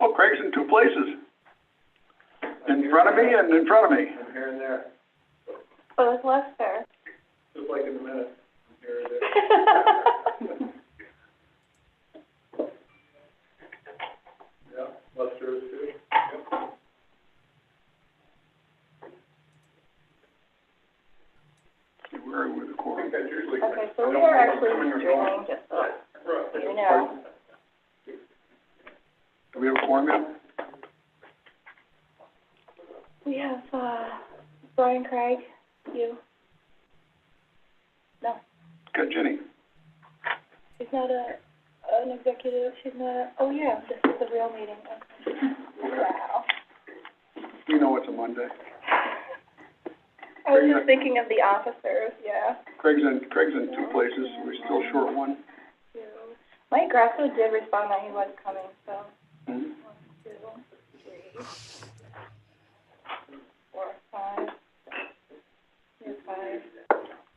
Oh, Craig's in two places. In front of me and in front of me. I'm here and there, Oh, it's Lester. just like in the minutes, I'm here and there. Yeah, Lester is too. Yep. Where are we with the quorum? That's usually. Okay, so we are actually streaming, just so you know. Do we have a quorum yet? We have, Brian Craig, you. No, Got Jenny. she's not an executive, she's not, oh yeah, this is the real meeting. Wow. You know it's a Monday. I was just thinking of the officers, yeah. Craig's in two places. We're still short one. Mike Grasso did respond that he was coming, so. Mm-hmm. 1, 2, 3, 4, 5. Here's 5.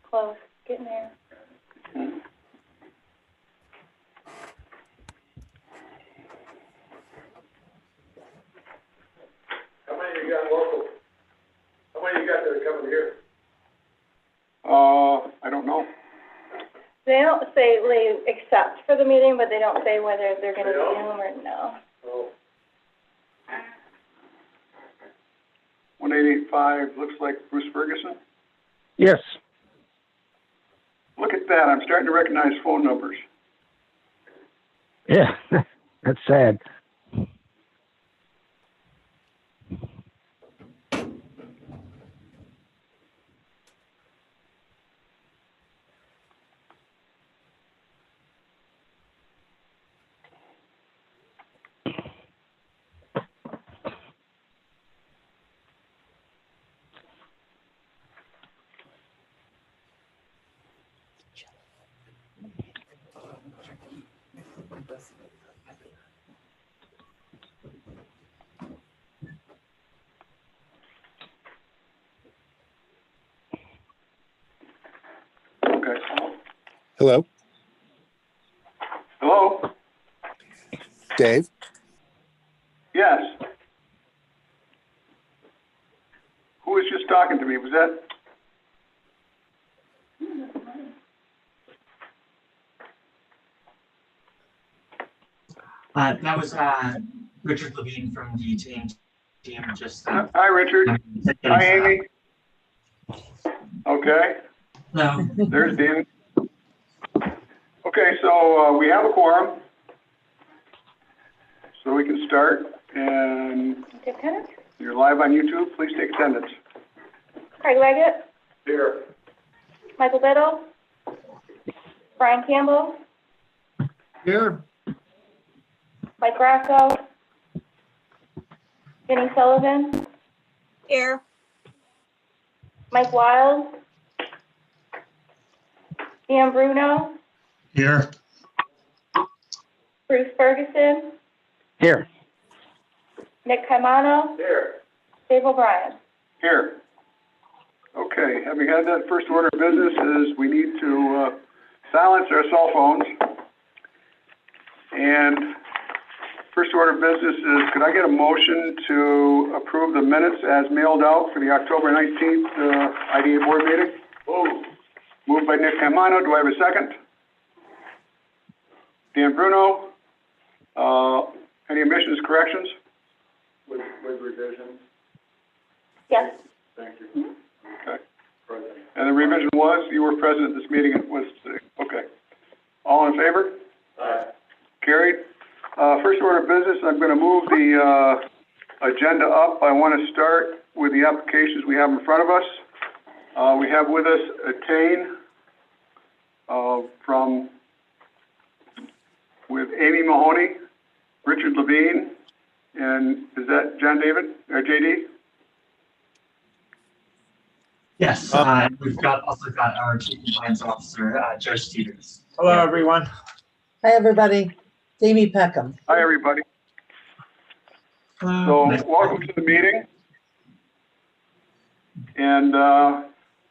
Close, getting there. Mm-hmm. How many you got local? How many you got that are coming here? I don't know. They don't say they accept for the meeting, but they don't say whether they're gonna They don't? Zoom or no. Oh. 1885 looks like Bruce Ferguson. Yes. Look at that. I'm starting to recognize phone numbers. Yeah, that's sad. Okay. Hello, Hello? Dave. Yes. Who was just talking to me? Was that? That was Richard Levine from the team. Just Hi, Richard. Hi, Amy. Okay. No. There's Dan. Okay, so we have a quorum. So we can start, and Okay, Kenneth? you're live on YouTube. Please take attendance. Craig Leggett? Here. Michael Biddle? Brian Campbell? Here. Mike Grasso? Jenny Sullivan? Here. Mike Wild? Dan Bruno? Here. Bruce Ferguson? Here. Nick Caimano? Here. Dave O'Brien? Here. Okay, having had that, first order of business is we need to silence our cell phones. And first order of business is, could I get a motion to approve the minutes as mailed out for the October 19th IDA board meeting? Move. Moved by Nick Caimano. Do I have a second? Dan Bruno. Any omissions, corrections? With revisions. Yes. Thank you. Okay. Present. And the revision was, you were present at this meeting, it was today. Okay. All in favor? Aye. Carried. First order of business, I'm going to move the agenda up. I want to start with the applications we have in front of us. We have with us Attain with Amy Mahoney, Richard Levine, and is that John David or JD? Yes, we've also got our Chief Compliance Officer, Joe Stevens. Hello, everyone. Hi, everybody. Jamie Peckham. Hi, everybody. Hello. So, welcome to the meeting. And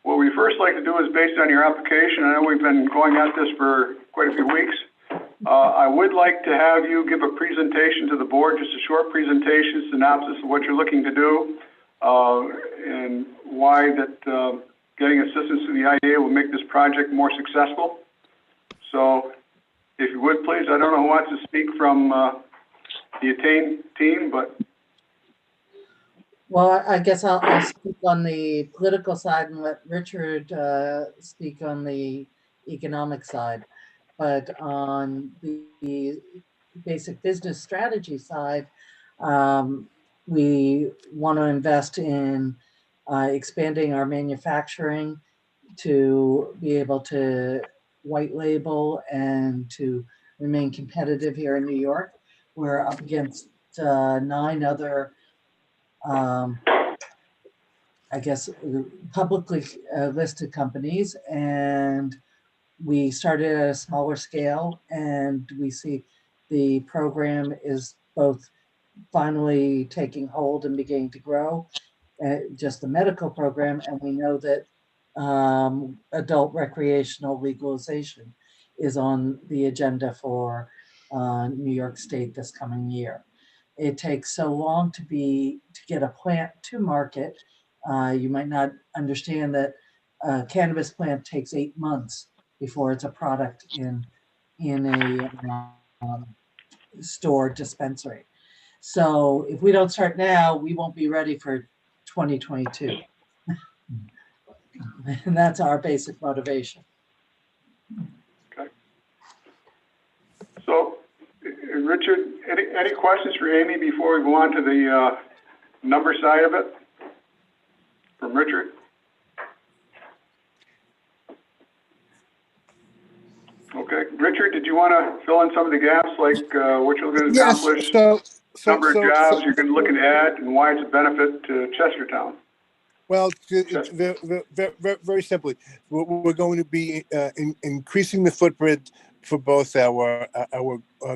what we first like to do is based on your application. I know we've been going at this for quite a few weeks. I would like to have you give a presentation to the board, just a short presentation, synopsis of what you're looking to do, and why that getting assistance to the IDA will make this project more successful. So if you would, please, I don't know who wants to speak from the Attain team, but Well, I guess I'll speak on the political side and let Richard speak on the economic side. But on the basic business strategy side, we want to invest in expanding our manufacturing to be able to white label and to remain competitive here in New York. We're up against 9 other I guess, publicly listed companies, and we started at a smaller scale, and we see the program is both finally taking hold and beginning to grow, just the medical program, and we know that adult recreational legalization is on the agenda for New York State this coming year. It takes so long to get a plant to market. You might not understand that a cannabis plant takes 8 months before it's a product in a store dispensary. So if we don't start now, we won't be ready for 2022. And that's our basic motivation. okay. So, Richard, any questions for Amy before we go on to the number side of it? From Richard? Okay. Richard, did you want to fill in some of the gaps, like what you're going to accomplish, number of jobs you're going to look and add, and why it's a benefit to Chestertown? Well, it's very simply, we're going to be increasing the footprint for both our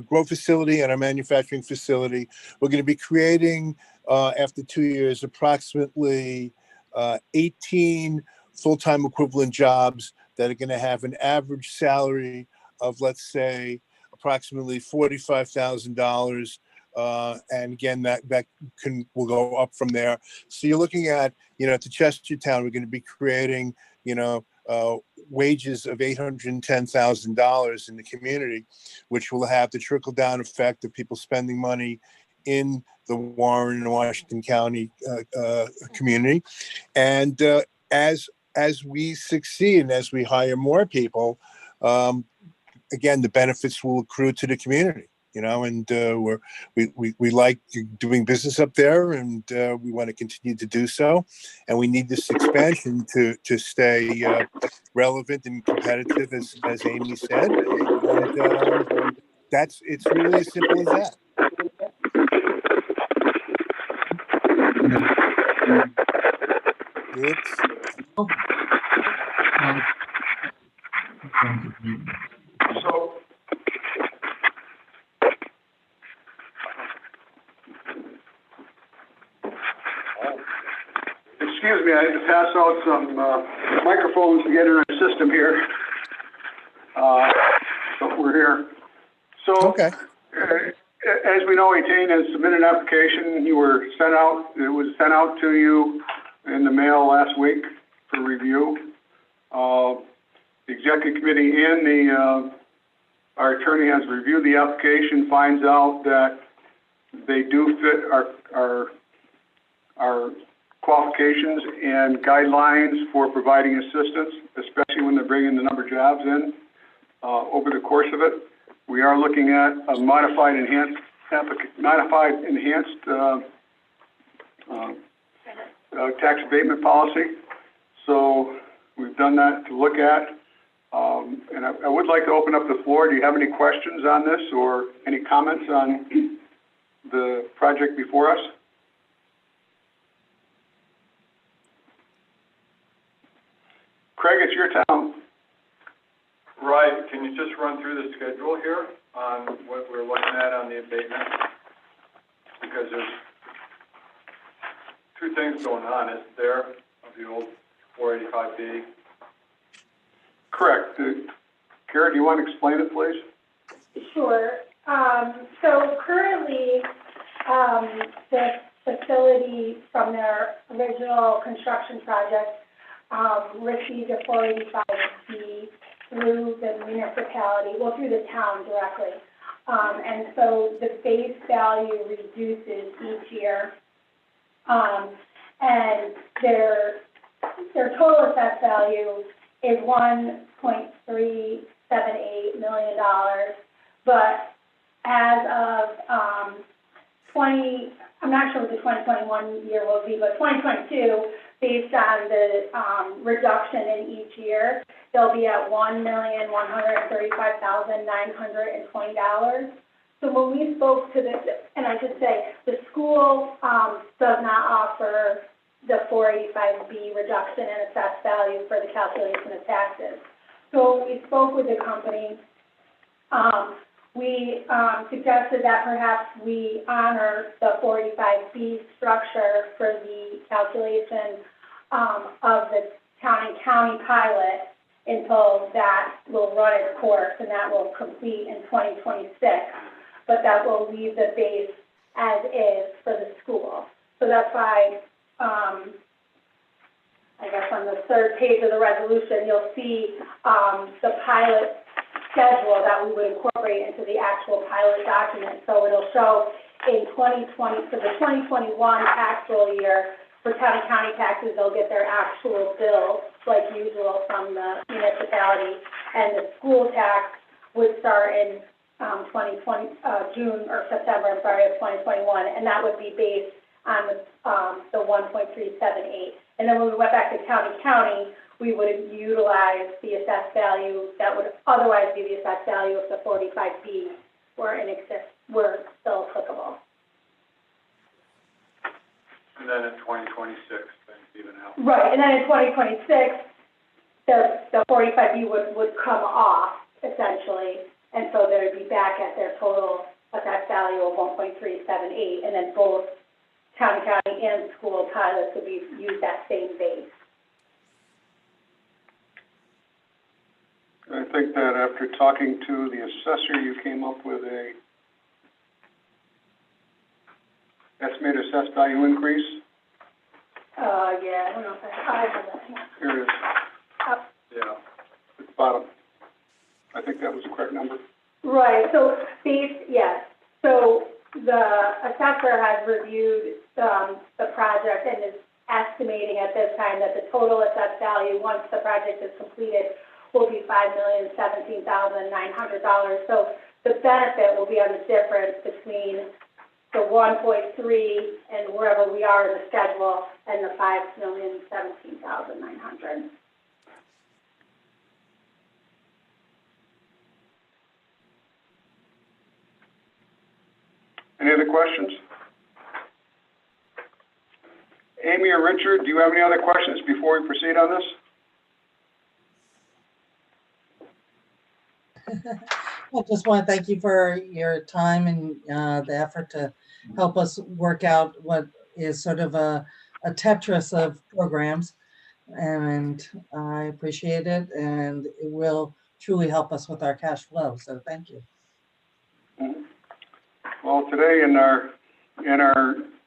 grow facility and our manufacturing facility. We're going to be creating, after 2 years, approximately 18 full-time equivalent jobs that are going to have an average salary of, let's say, approximately $45,000. And again, that will go up from there. So you're looking at, to Chestertown, we're going to be creating, wages of $810,000 in the community, which will have the trickle-down effect of people spending money in the Warren and Washington County community. And as we succeed and as we hire more people, again, the benefits will accrue to the community. And we like doing business up there, and we want to continue to do so. And we need this expansion to stay relevant and competitive, as Amy said. And it's really as simple as that. So, excuse me, I had to pass out some microphones to get in our system here. But we're here. So, okay. As we know, Attain has submitted an application. It was sent out to you in the mail last week for review. The executive committee and our attorney has reviewed the application, finds out that they do fit our qualifications and guidelines for providing assistance, especially when they're bringing the number of jobs in over the course of it. We are looking at a modified enhanced tax abatement policy. So we've done that to look at. And I would like to open up the floor. Do you have any questions on this or any comments on the project before us? Craig, it's your town. Right, can you just run through the schedule here on what we're looking at on the abatement? Because there's 2 things going on, isn't there, of the old 485B? Correct. Kara, do you want to explain it, please? Sure. So currently, the facility from their original construction project, received a 485B through the municipality, well, through the town directly. And so the base value reduces each year. And their total assessed value is $1.378 million. But as of, I'm not sure what the 2021 year will be, but 2022, based on the, reduction in each year, they'll be at $1,135,920. So when we spoke to and I should say, the school, does not offer the 485B reduction in assessed value for the calculation of taxes. So when we spoke with the company, we suggested that perhaps we honor the 485B structure for the calculation of the town and county pilot until that will run its course, and that will complete in 2026. But that will leave the base as is for the school. So that's why, I guess on the third page of the resolution, you'll see the pilot schedule that we would incorporate into the actual pilot document. So it'll show in 2020, for the 2021 actual year, for town and county taxes, they'll get their actual bill, like usual, from the municipality. And the school tax would start in 2020, June or September, I'm sorry, of 2021, and that would be based on the 1.378. And then when we went back to county, we would utilize the assessed value that would otherwise be the assessed value if the 45B were still applicable. And then in 2026, things even out. Right, and then in 2026, the 45B would come off essentially, and so they would be back at their total assessed value of 1.378, and then both town, county, and school pilots would be use that same base. I think that after talking to the assessor, you came up with a estimated assessed value increase. Yeah, I don't know if I have that. Here it is, Yeah. at the bottom. I think that was the correct number. Right, so yes. So the assessor has reviewed the project and is estimating at this time that the total assessed value, once the project is completed, will be $5,017,900. So the benefit will be on the difference between the 1.3 and wherever we are in the schedule and the $5,017,900. Any other questions? Amy or Richard, do you have any other questions before we proceed on this? I just want to thank you for your time and the effort to help us work out what is sort of a Tetris of programs. And I appreciate it, and it will truly help us with our cash flow. So thank you. Well, today in our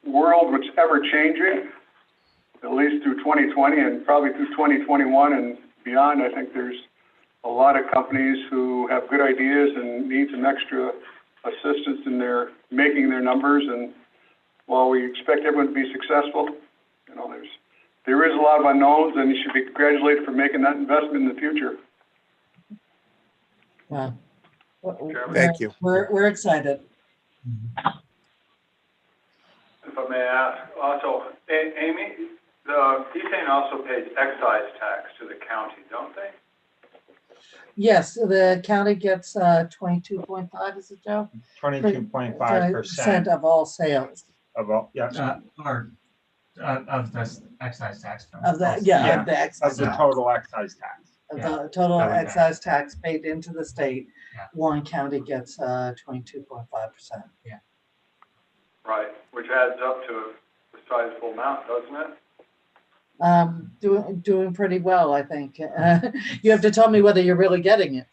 world, which is ever changing, at least through 2020 and probably through 2021 and beyond, I think there's a lot of companies who have good ideas and need some extra assistance in making their numbers. And while we expect everyone to be successful, there is a lot of unknowns, and you should be congratulated for making that investment in the future. Wow. Thank you. We're excited. If I may ask, also, Amy, the Ethane also pays excise tax to the county, don't they? Yes, the county gets 22.5, is it, Joe? 22.5% of all sales. of all, yes, Of the excise tax. Of the, of the of excise, the total excise tax. of the total excise tax paid into the state. Yeah. Warren County gets 22.5%. Right, which adds up to a sizable amount, doesn't it? Doing pretty well, I think. You have to tell me whether you're really getting it.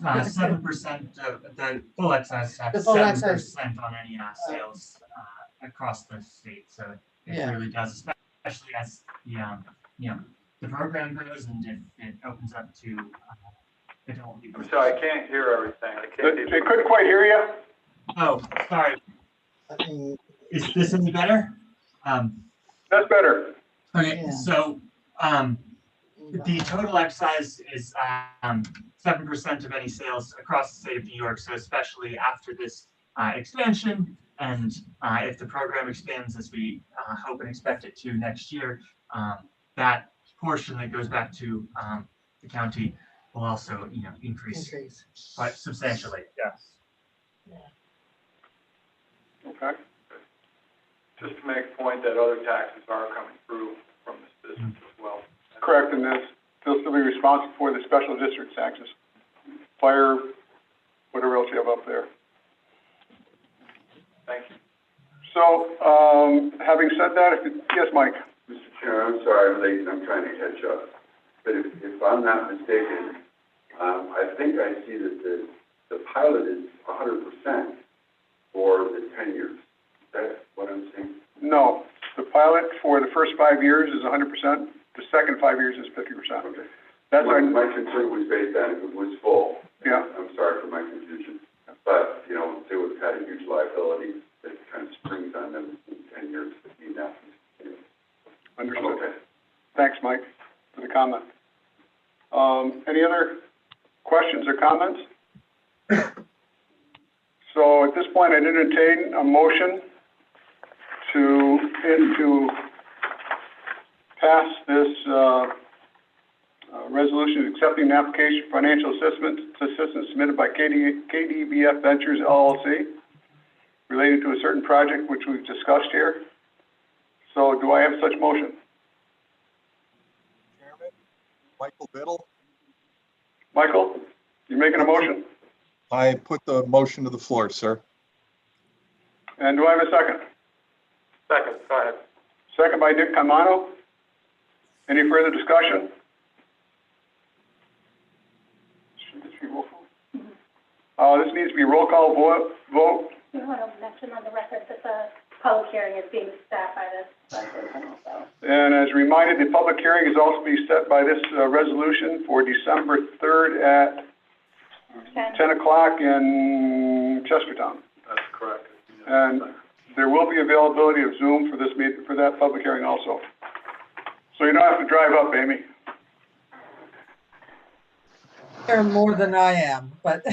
7% of the full excise tax, The full excise. 7% on any sales across the state. So it Yeah. really does, especially as the program grows and if it opens up to adult use. I'm sorry, I can't hear everything. I can't They couldn't quite hear you? Oh, sorry. Is this any better? That's better. Okay, Yeah. so the total excise is 7% of any sales across the state of New York. So especially after this expansion, and if the program expands as we hope and expect it to next year, that portion that goes back to the county will also, increase quite substantially. Yes. Okay. Just to make a point that other taxes are coming through from this business as well. Correct, and they'll still be responsible for the special district taxes, fire, whatever else you have up there. Thank you. So, having said that, yes, Mike? Mr. Chair, I'm sorry I'm late and I'm trying to catch up. But if I'm not mistaken, I think I see that the pilot is 100% for the 10 years. Is that what I'm saying? No, the pilot for the first 5 years is 100%, the second 5 years is 50%. Okay. That's our, My concern was based on if it was full. Yeah. I'm sorry for my confusion. But, they would have had a huge liability that kind of springs on them in 10 years if you now. understood. Okay. Thanks, Mike, for the comment. Any other questions or comments? So at this point, I'd entertain a motion to pass this resolution accepting the application for financial assistance submitted by KDBF Ventures LLC related to a certain project which we've discussed here. So do I have such motion? Chairman, Michael Biddle. Michael, you making a motion? I put the motion to the floor, sir. And do I have a second? Second, go ahead. Second by Nick Caimano. Any further discussion? Should this be roll call? This needs to be roll call vote. You want to mention on the record that the public hearing is being set by this resolution also. And as reminded, the public hearing is also being set by this resolution for December 3rd at 10 o'clock in Chestertown. That's correct. And there will be availability of Zoom for this for that public hearing also. So you don't have to drive up, Amy. There more than I am, but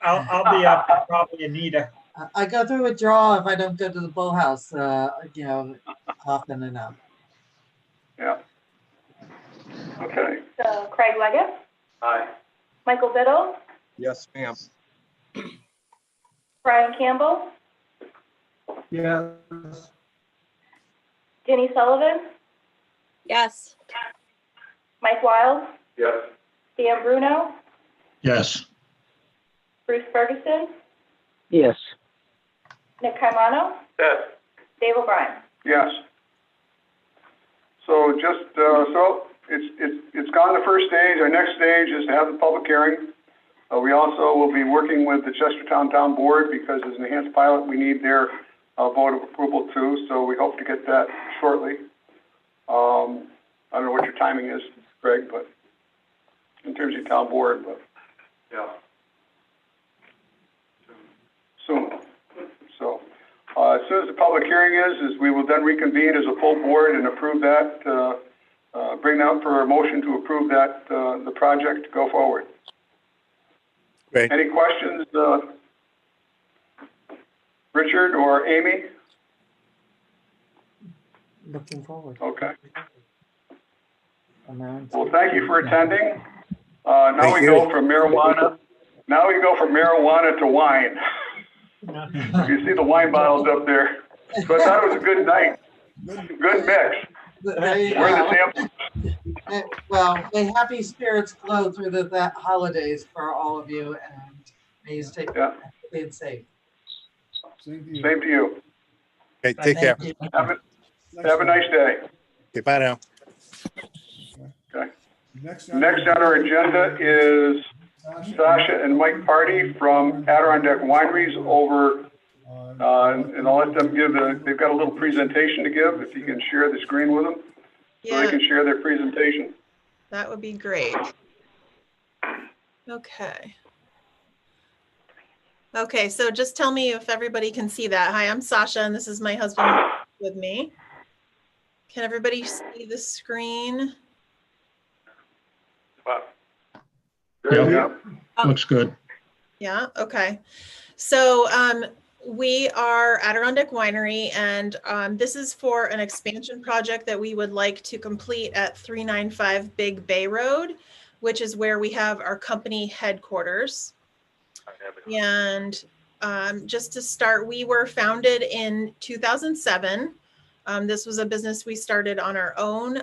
I'll be up, probably Anita. I go through a draw if I don't go to the Bull House, often enough. Yeah. Okay. So Craig Leggett, Aye. Michael Biddle, Yes, ma'am. Brian Campbell, Yes. Jenny Sullivan, Yes. Mike Wild, Yes. Dan Bruno, Yes. Bruce Ferguson, Yes. Nick Caimano, Yes. Dave O'Brien. Yes. So just, so it's gone the first stage. Our next stage is to have the public hearing. We also will be working with the Chestertown Town Board because as an enhanced pilot, we need their vote of approval too. So we hope to get that shortly. I don't know what your timing is, Greg, but in terms of town board, but Yeah. soon. So as soon as the public hearing is we will then reconvene as a full board and approve that, bring out for a motion to approve that, the project to go forward. Great. Any questions, Richard or Amy? Looking forward. Okay. Amounts. Well, thank you for attending. Now Thank we you. go from marijuana. Now we go from marijuana to wine. You see the wine bottles up there. So I thought it was a good night. Good mix. There you Where are go. the samples? Well, may happy spirits flow through the holidays for all of you, and may you stay Yeah. healthy and safe. Same to you. Okay, take care. Thank you. Have a nice day. Okay, bye now. Okay. Next on our agenda is Sasha and Mike Party from Adirondack Wineries over, and I'll let them they've got a little presentation to give, if you can share the screen with them, so they Yeah, can share their presentation. that would be great. Okay. Okay, so just tell me if everybody can see that. Hi, I'm Sasha, and this is my husband with me. Can everybody see the screen? Yep, looks good. Yeah, okay. So we are Adirondack Winery, and this is for an expansion project that we would like to complete at 395 Big Bay Road, which is where we have our company headquarters. And just to start, we were founded in 2007. This was a business we started on our own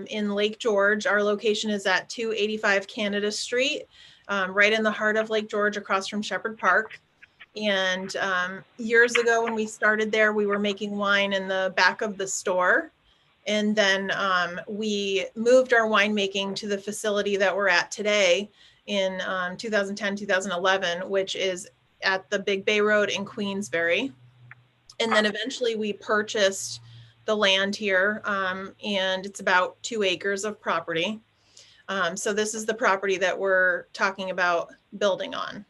in Lake George. Our location is at 285 Canada Street, right in the heart of Lake George, across from Shepherd Park. And years ago when we started there, we were making wine in the back of the store. And then we moved our winemaking to the facility that we're at today in 2010, 2011, which is at the Big Bay Road in Queensbury. And then eventually we purchased the land here, and it's about 2 acres of property. So this is the property that we're talking about building on.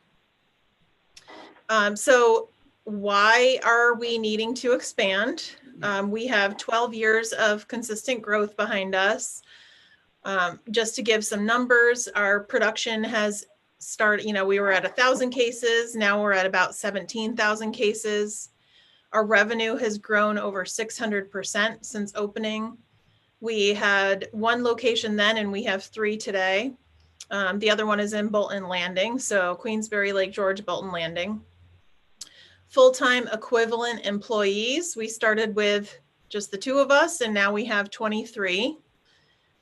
So why are we needing to expand? We have 12 years of consistent growth behind us. Just to give some numbers, our production has started, we were at 1,000 cases. Now we're at about 17,000 cases. Our revenue has grown over 600% since opening. We had 1 location then, and we have 3 today. The other one is in Bolton Landing. So Queensbury, Lake George, Bolton Landing. Full-time equivalent employees. We started with just the 2 of us, and now we have 23.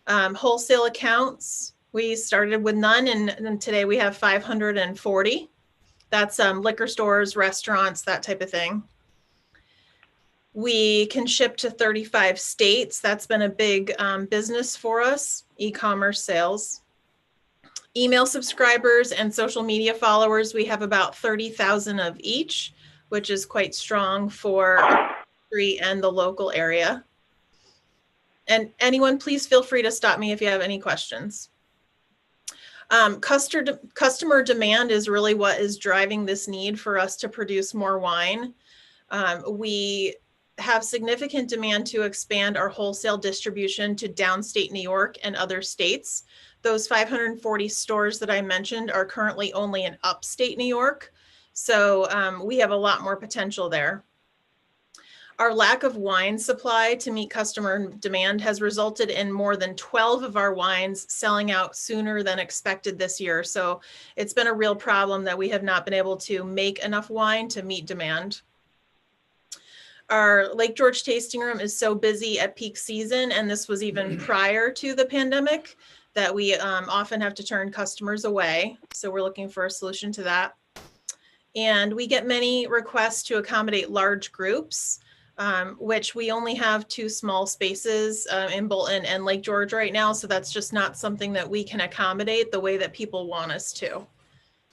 Wholesale accounts. We started with none, and today we have 540. That's liquor stores, restaurants, that type of thing. We can ship to 35 states. That's been a big business for us, e-commerce sales. Email subscribers and social media followers, we have about 30,000 of each, which is quite strong for our country and the local area. And anyone, please feel free to stop me if you have any questions. Customer demand is really what is driving this need for us to produce more wine. We have significant demand to expand our wholesale distribution to downstate New York and other states. Those 540 stores that I mentioned are currently only in upstate New York. So we have a lot more potential there. Our lack of wine supply to meet customer demand has resulted in more than 12 of our wines selling out sooner than expected this year. So it's been a real problem that we have not been able to make enough wine to meet demand. Our Lake George tasting room is so busy at peak season, and this was even prior to the pandemic, that we often have to turn customers away. So we're looking for a solution to that. And we get many requests to accommodate large groups, which we only have 2 small spaces in Bolton and Lake George right now. So that's just not something that we can accommodate the way that people want us to.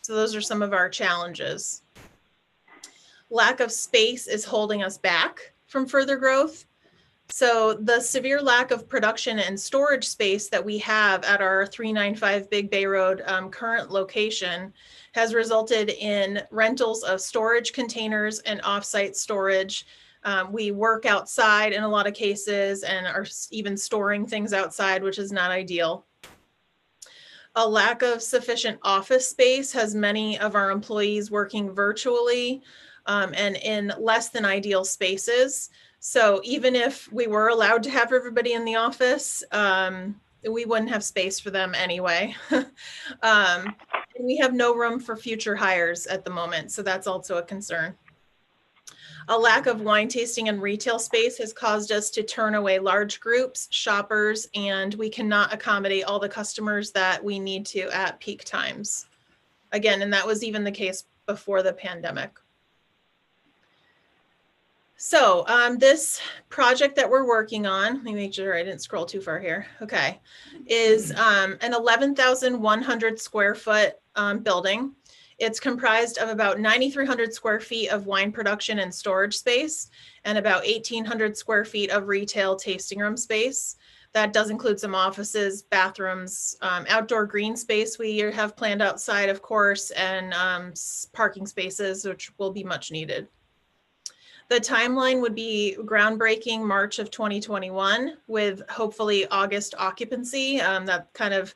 So those are some of our challenges. Lack of space is holding us back from further growth. So the severe lack of production and storage space that we have at our 395 Big Bay Road current location has resulted in rentals of storage containers and offsite storage. We work outside in a lot of cases and are even storing things outside, which is not ideal. A lack of sufficient office space has many of our employees working virtually and in less than ideal spaces. So even if we were allowed to have everybody in the office, we wouldn't have space for them anyway. And we have no room for future hires at the moment, so that's also a concern. A lack of wine tasting and retail space has caused us to turn away large groups, shoppers, and we cannot accommodate all the customers that we need to at peak times. Again, and that was even the case before the pandemic. So this project that we're working on, let me make sure I didn't scroll too far here. Okay, is an 11,100 square foot building. It's comprised of about 9,300 square feet of wine production and storage space and about 1,800 square feet of retail tasting room space. That does include some offices, bathrooms, outdoor green space we have planned outside, of course, and parking spaces, which will be much needed. The timeline would be groundbreaking March of 2021 with hopefully August occupancy. That kind of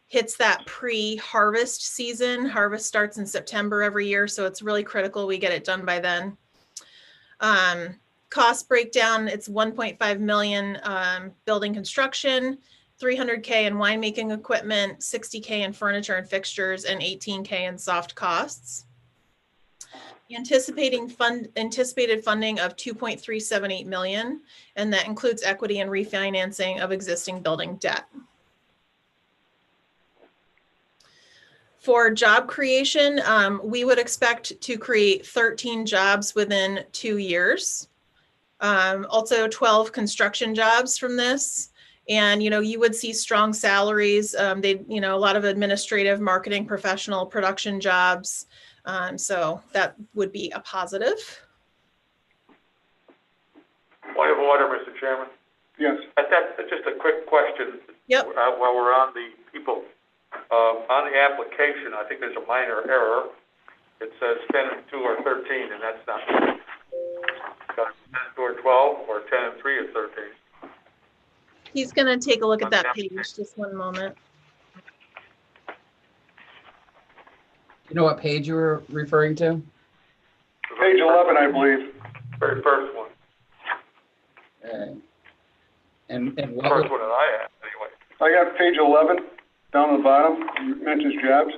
hits that pre-harvest season. Harvest starts in September every year, so it's really critical we get it done by then. Cost breakdown, it's 1.5 million building construction, 300K in winemaking equipment, 60K in furniture and fixtures, and 18K in soft costs. Anticipated funding of 2.378 million, and that includes equity and refinancing of existing building debt. For job creation, we would expect to create 13 jobs within 2 years. Also 12 construction jobs from this. And, you would see strong salaries. A lot of administrative, marketing, professional, production jobs. So that would be a positive. Point of order, Mr. Chairman. Yes. That's just a quick question. Yep. While we're on the people, on the application, I think there's a minor error. It says 10 and 2 or 13, and that's not. 10 and 2 or 12, or 10 and 3 or 13. He's going to take a look at that page. Just one moment. You know what page you were referring to? Page 11, I believe. Very first one. And what First one that I have, anyway. I got page 11 down at the bottom. It mentions jobs.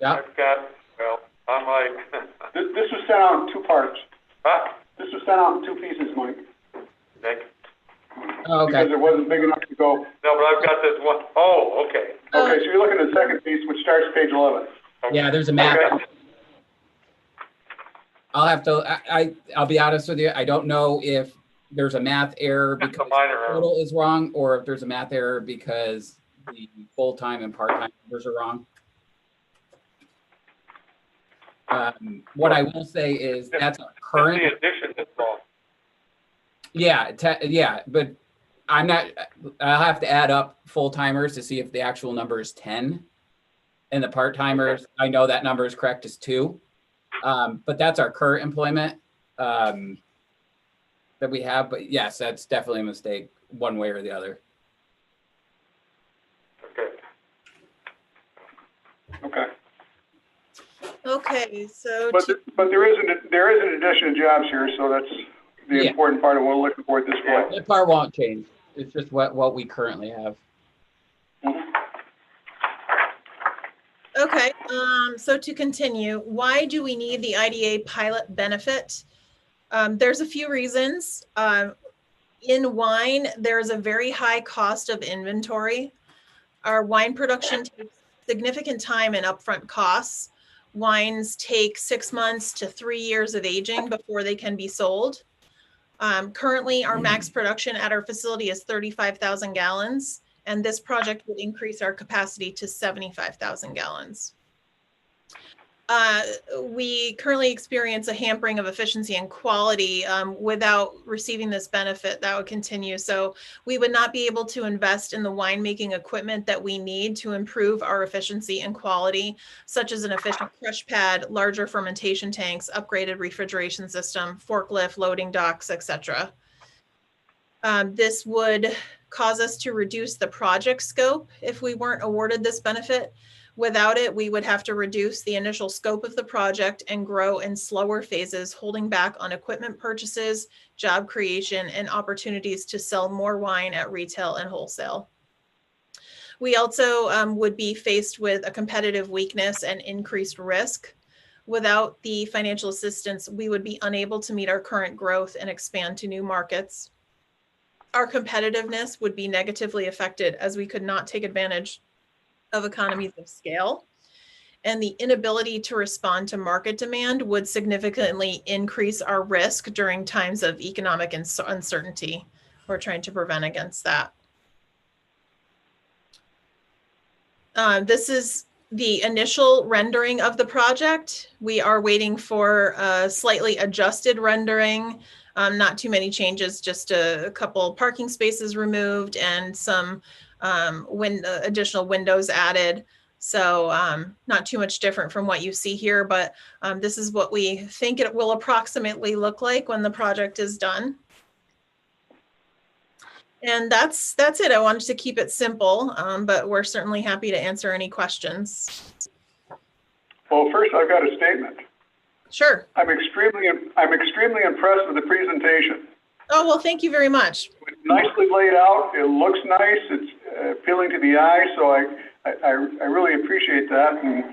Yeah. I've got, well, on my. This was sent out in 2 parts. Huh? This was sent out in 2 pieces, Mike. Nick? Oh, okay. Because it wasn't big enough to go. No, but I've got this one. Oh, okay. Okay, so you're looking at the second piece, which starts page 11. Okay. Yeah, there's a map. Okay. I'll have to, I'll be honest with you. I don't know if there's a math error Just a because minor the error. total is wrong, or if there's a math error because the full-time and part-time numbers are wrong. What I will say is that's our current. The addition is wrong. Yeah, but I'm not, I'll have to add up full-timers to see if the actual number is 10. And the part-timers, okay. I know that number is correct, is 2. But that's our current employment that we have. But yes, that's definitely a mistake one way or the other. Okay. Okay, so. But there is an addition of jobs here, so that's the important part of what we're looking for at this point. That part won't change. It's just what we currently have. Mm-hmm. Okay, so to continue, why do we need the IDA pilot benefit? There's a few reasons. In wine, there's a very high cost of inventory. Our wine production takes significant time and upfront costs. Wines take 6 months to 3 years of aging before they can be sold. Currently, our max production at our facility is 35,000 gallons. And this project would increase our capacity to 75,000 gallons. We currently experience a hampering of efficiency and quality without receiving this benefit. That would continue. So we would not be able to invest in the winemaking equipment that we need to improve our efficiency and quality, such as an efficient crush pad, larger fermentation tanks, upgraded refrigeration system, forklift, loading docks, etc. This would cause us to reduce the project scope if we weren't awarded this benefit. Without it, we would have to reduce the initial scope of the project and grow in slower phases, holding back on equipment purchases, job creation, and opportunities to sell more wine at retail and wholesale. We also would be faced with a competitive weakness and increased risk. Without the financial assistance, we would be unable to meet our current growth and expand to new markets. Our competitiveness would be negatively affected as we could not take advantage of economies of scale. and the inability to respond to market demand would significantly increase our risk during times of economic uncertainty. We're trying to prevent against that. This is the initial rendering of the project. We are waiting for a slightly adjusted rendering. Not too many changes, just a couple parking spaces removed and some additional windows added. So not too much different from what you see here, but this is what we think it will approximately look like when the project is done. And that's it. I wanted to keep it simple, but we're certainly happy to answer any questions. Well, first I've got a statement. Sure. I'm extremely impressed with the presentation. Oh, well, thank you very much. It's nicely laid out. It looks nice. It's appealing to the eye. So I really appreciate that. And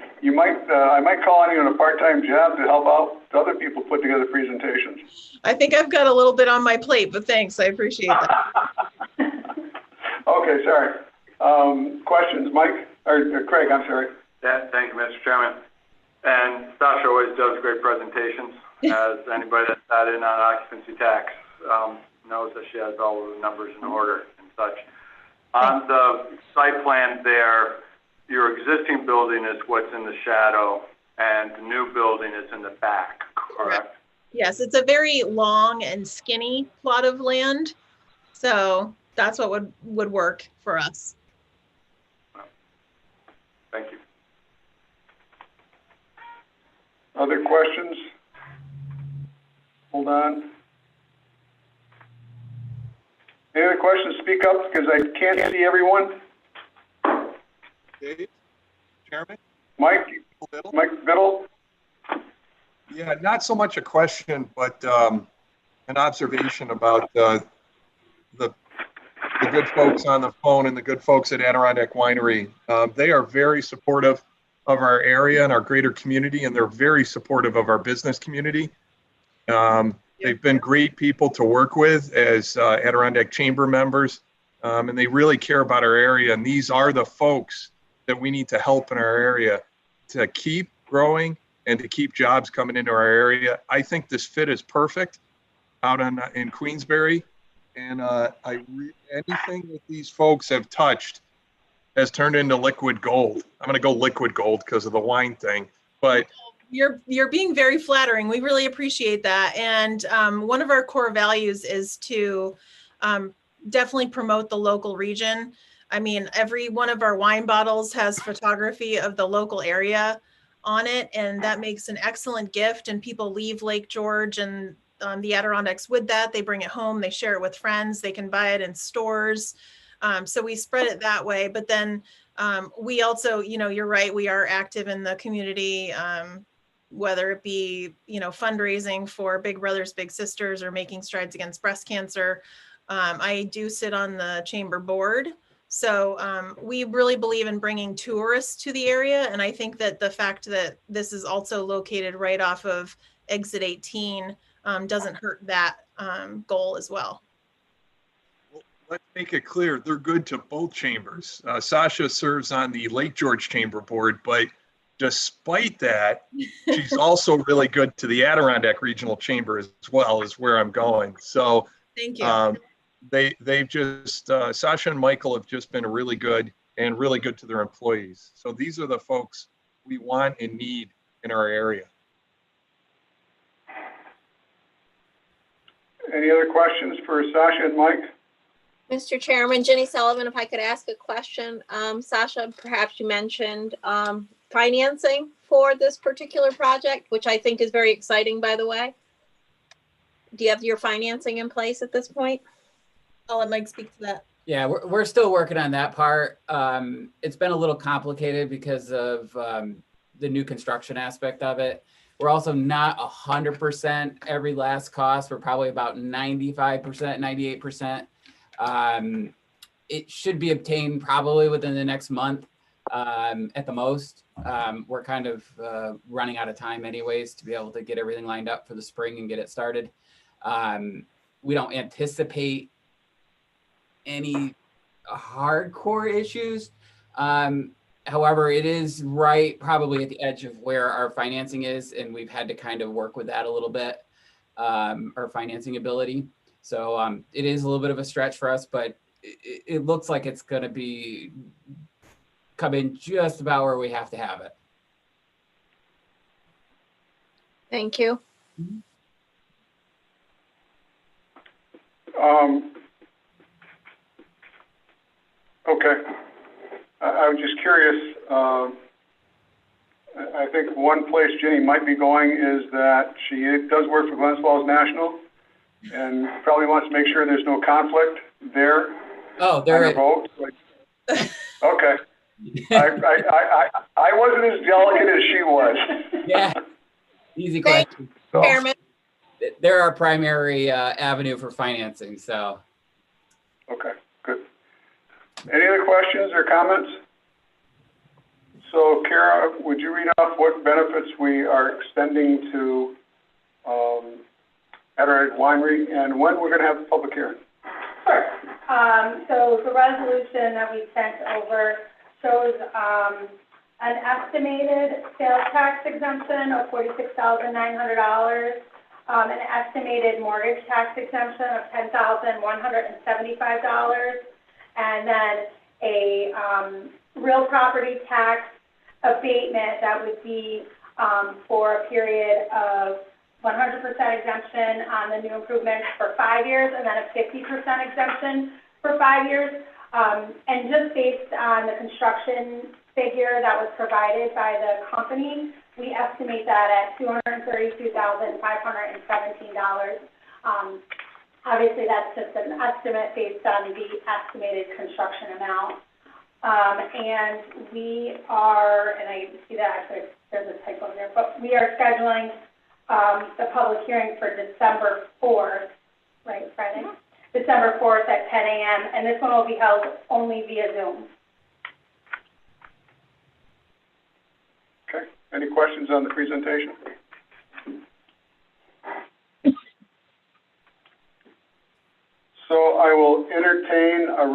I might call on you on a part-time job to help out other people put together presentations. I think I've got a little bit on my plate, but thanks. I appreciate that. Okay, sorry. Questions, Mike? Or Craig, I'm sorry. Yeah, thank you, Mr. Chairman. And Sasha always does great presentations. As anybody that's sat in on occupancy tax knows that she has all of the numbers in order and such. On the site plan there, your existing building is what's in the shadow and the new building is in the back, correct? Yes, it's a very long and skinny plot of land. So that's what would work for us. Thank you. Other questions? Hold on. Any other questions? Speak up because I can't see everyone. Dave, Chairman? Mike Biddle? Yeah, not so much a question, but an observation about the good folks on the phone and the good folks at Adirondack Winery. They are very supportive of our area and our greater community, and they're very supportive of our business community. They've been great people to work with as Adirondack Chamber members, and they really care about our area. And these are the folks that we need to help in our area to keep growing and to keep jobs coming into our area. I think this fit is perfect out in Queensbury, and anything that these folks have touched has turned into liquid gold. I'm going to go liquid gold because of the wine thing, but you're being very flattering. We really appreciate that. And one of our core values is to definitely promote the local region. I mean, every one of our wine bottles has photography of the local area on it, and that makes an excellent gift. And people leave Lake George and the Adirondacks with that. They bring it home, they share it with friends, they can buy it in stores. So we spread it that way. But then we also, you're right, we are active in the community, whether it be, fundraising for Big Brothers Big Sisters or making strides against breast cancer. I do sit on the chamber board. So we really believe in bringing tourists to the area. And I think that the fact that this is also located right off of exit 18 doesn't hurt that goal as well. Let's make it clear, they're good to both chambers. Sasha serves on the Lake George Chamber Board, but despite that, she's also really good to the Adirondack Regional Chamber as well, is where I'm going. So thank you. They've just, Sasha and Michael have just been really good and really good to their employees. So these are the folks we want and need in our area. Any other questions for Sasha and Mike? Mr. Chairman, Jenny Sullivan, if I could ask a question. Sasha, perhaps you mentioned financing for this particular project, which I think is very exciting, by the way. Do you have your financing in place at this point? I'll let Mike speak to that. Yeah, we're still working on that part. It's been a little complicated because of the new construction aspect of it. We're also not 100% every last cost. We're probably about 95%, 98%. It should be obtained probably within the next month at the most. We're kind of running out of time anyways to be able to get everything lined up for the spring and get it started. We don't anticipate any hardcore issues. However, it is right probably at the edge of where our financing is, and we've had to kind of work with that a little bit, our financing ability. So it is a little bit of a stretch for us, but it looks like it's going to be come in just about where we have to have it. Thank you. Okay. I was just curious. I think one place Jenny might be going is that she does work for Glens Falls National, and probably wants to make sure there's no conflict there. Oh, there is. Okay. I wasn't as delicate as she was. Yeah. Easy question. Chairman. They're our primary avenue for financing. So. Okay. Good. Any other questions or comments? So, Kara, would you read off what benefits we are extending to Adirondack Winery and when we're going to have the public hearing? Sure. So the resolution that we sent over shows an estimated sales tax exemption of $46,900, an estimated mortgage tax exemption of $10,175, and then a real property tax abatement that would be for a period of 100% exemption on the new improvements for 5 years, and then a 50% exemption for 5 years. And just based on the construction figure that was provided by the company, we estimate that at $232,517. Obviously, that's just an estimate based on the estimated construction amount. And we are, and I see that actually there's a typo there, but we are scheduling the public hearing for December 4th, right, Friday? December 4th at 10 a.m., and this one will be held only via Zoom. Okay. Any questions on the presentation? So I will entertain a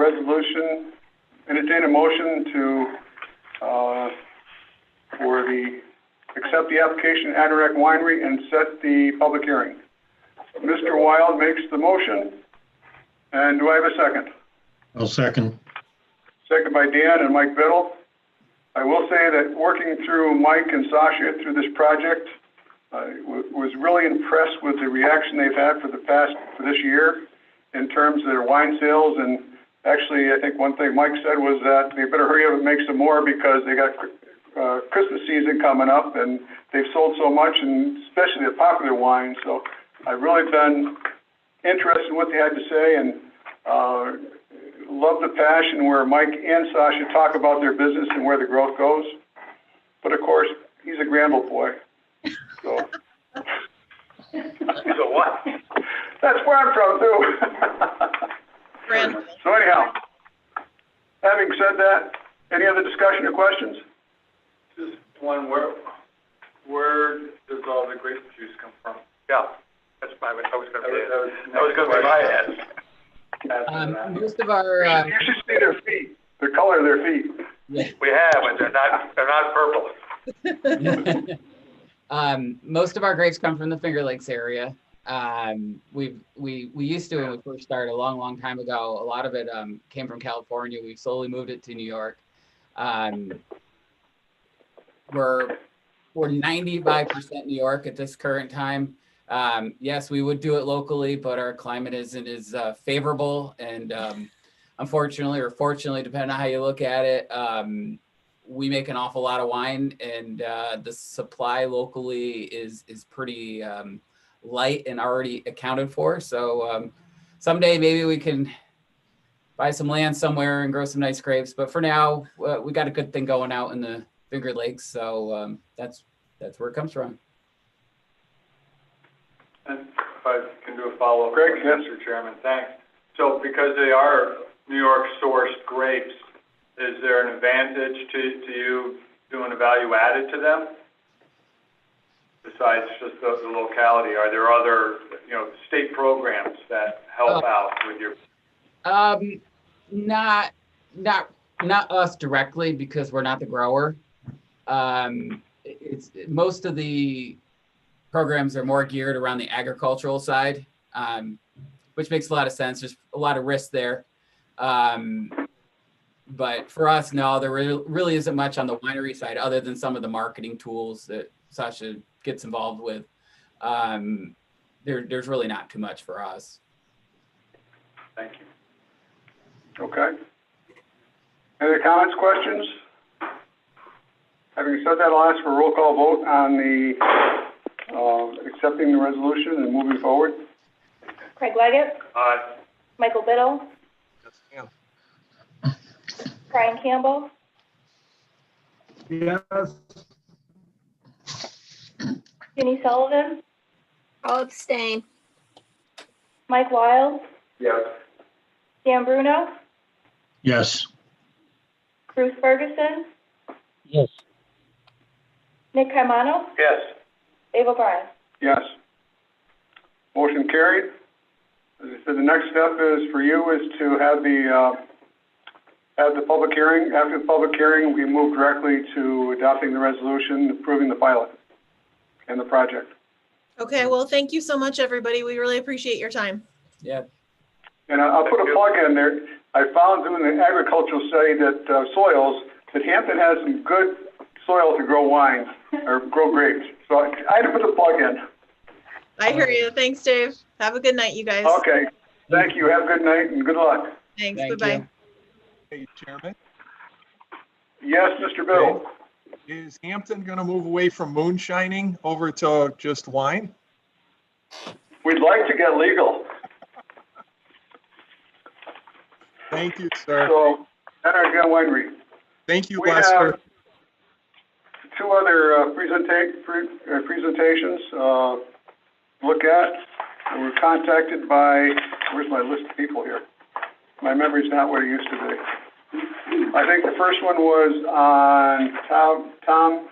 motion to, accept the application at Adirondack Winery and set the public hearing. Mr. Wild makes the motion. And do I have a second? I'll second. Second by Dan and Mike Biddle. I will say that working through Mike and Sasha through this project, I was really impressed with the reaction they've had for this year in terms of their wine sales. And actually, I think one thing Mike said was that they better hurry up and make some more because they got Christmas season coming up and they've sold so much, and especially the popular wine. So I've really been interested in what they had to say, and love the passion where Mike and Sasha talk about their business and where the growth goes. But of course, he's a Granville boy. So He's a what? That's where I'm from too. So anyhow, having said that, any other discussion or questions? Just one, where does all the grape juice come from? Yeah, that's my, I was going to be my answer. Most of our you should see their feet, the color of their feet. Yeah. We have, and they're not purple. Most of our grapes come from the Finger Lakes area. We used to, when we first started a long time ago, a lot of it came from California. We've slowly moved it to New York. We're 95% New York at this current time. Yes, we would do it locally, but our climate isn't as favorable. And unfortunately, or fortunately, depending on how you look at it, we make an awful lot of wine, and the supply locally is pretty light and already accounted for. So someday maybe we can buy some land somewhere and grow some nice grapes. But for now, we got a good thing going out in the Finger Lakes. So that's where it comes from. And if I can do a follow-up, Greg, yes. Mr. Chairman, thanks. So because they are New York sourced grapes, is there an advantage to you doing a value added to them? Besides just the locality, are there other, state programs that help out with your? Not not us directly because we're not the grower. It's most of the programs are more geared around the agricultural side, which makes a lot of sense. There's a lot of risk there. But for us, no, there really isn't much on the winery side other than some of the marketing tools that Sasha gets involved with. There's really not too much for us. Thank you. Okay. Any other comments, questions? Having said that, I'll ask for a roll call vote on the accepting the resolution and moving forward. Craig Leggett, Aye. Michael Biddle, Yes, ma'am. Brian Campbell, Yes. Ginny Sullivan, I'll abstain. Mike Wild, Yes. Dan Bruno, Yes. Bruce Ferguson, Yes. Nick Caimano, Yes. Dave O'Brien. Yes. Motion carried. As I said, the next step is for you is to have the public hearing. After the public hearing, we move directly to adopting the resolution, approving the pilot and the project. Okay, well, thank you so much, everybody. We really appreciate your time. Yeah. And I'll put a plug in there. I found doing the agricultural study that that Hampton has some good soil to grow wine or grow grapes. So I had to put the plug in. I hear you. Thanks, Dave. Have a good night, you guys. Okay. Thank you. Have a good night and good luck. Thanks. Thank Bye-bye. you. Hey, Chairman, Yes, Mr. Bill. is Hampton going to move away from moonshining over to just wine? We'd like to get legal. Thank you, sir. So, Entergy Winery. Thank you, We Lester. have two other presentations to look at. And we're contacted by, where's my list of people here? My memory's not what it used to be. I think the first one was on Tom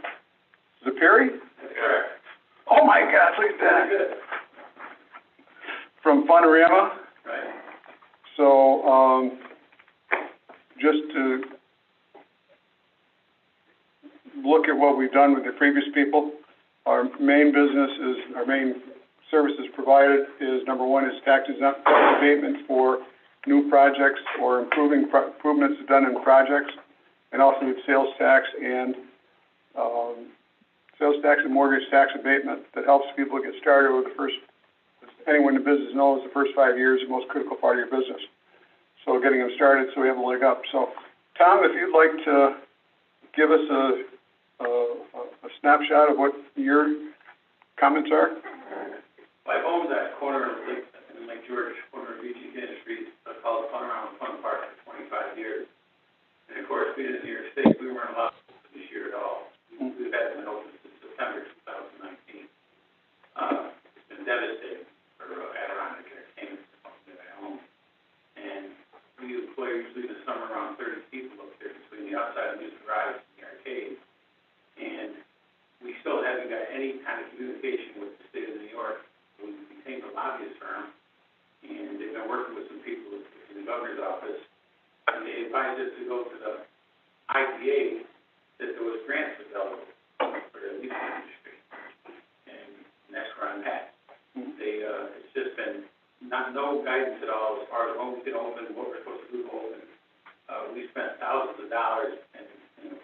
Zapiri? Oh my gosh, look at that. From Funorama. Right. So, just to look at what we've done with the previous people, our main services provided is, number one, is tax abatement for new projects or improvements done in projects, and also with sales tax and mortgage tax abatement that helps people get started with the first. Anyone in business knows the first 5 years is the most critical part of your business. So getting them started so we have a leg up. So, Tom, if you'd like to give us a snapshot of what your comments are. My home's at the corner of Lake George, corner of Beachy Industries, called Funorama Fun Park for 25 years. And of course, being in New York State, we weren't allowed to open this year at all. We've had been open since September 2019. It's been devastating for Adirondack Entertainment that I own. And we employ usually this summer around 30 people up there between the outside amusement rides and the arcade. And we still haven't got any kind of communication with the state of New York. We became a lobbyist firm, and they've been working with some people in the governor's office, and they advised us to go to the IDA that there was grants available for the music industry, and that's where I'm at. It's just been no guidance at all as far as when we can open, what we're supposed to do to open. We spent thousands of dollars in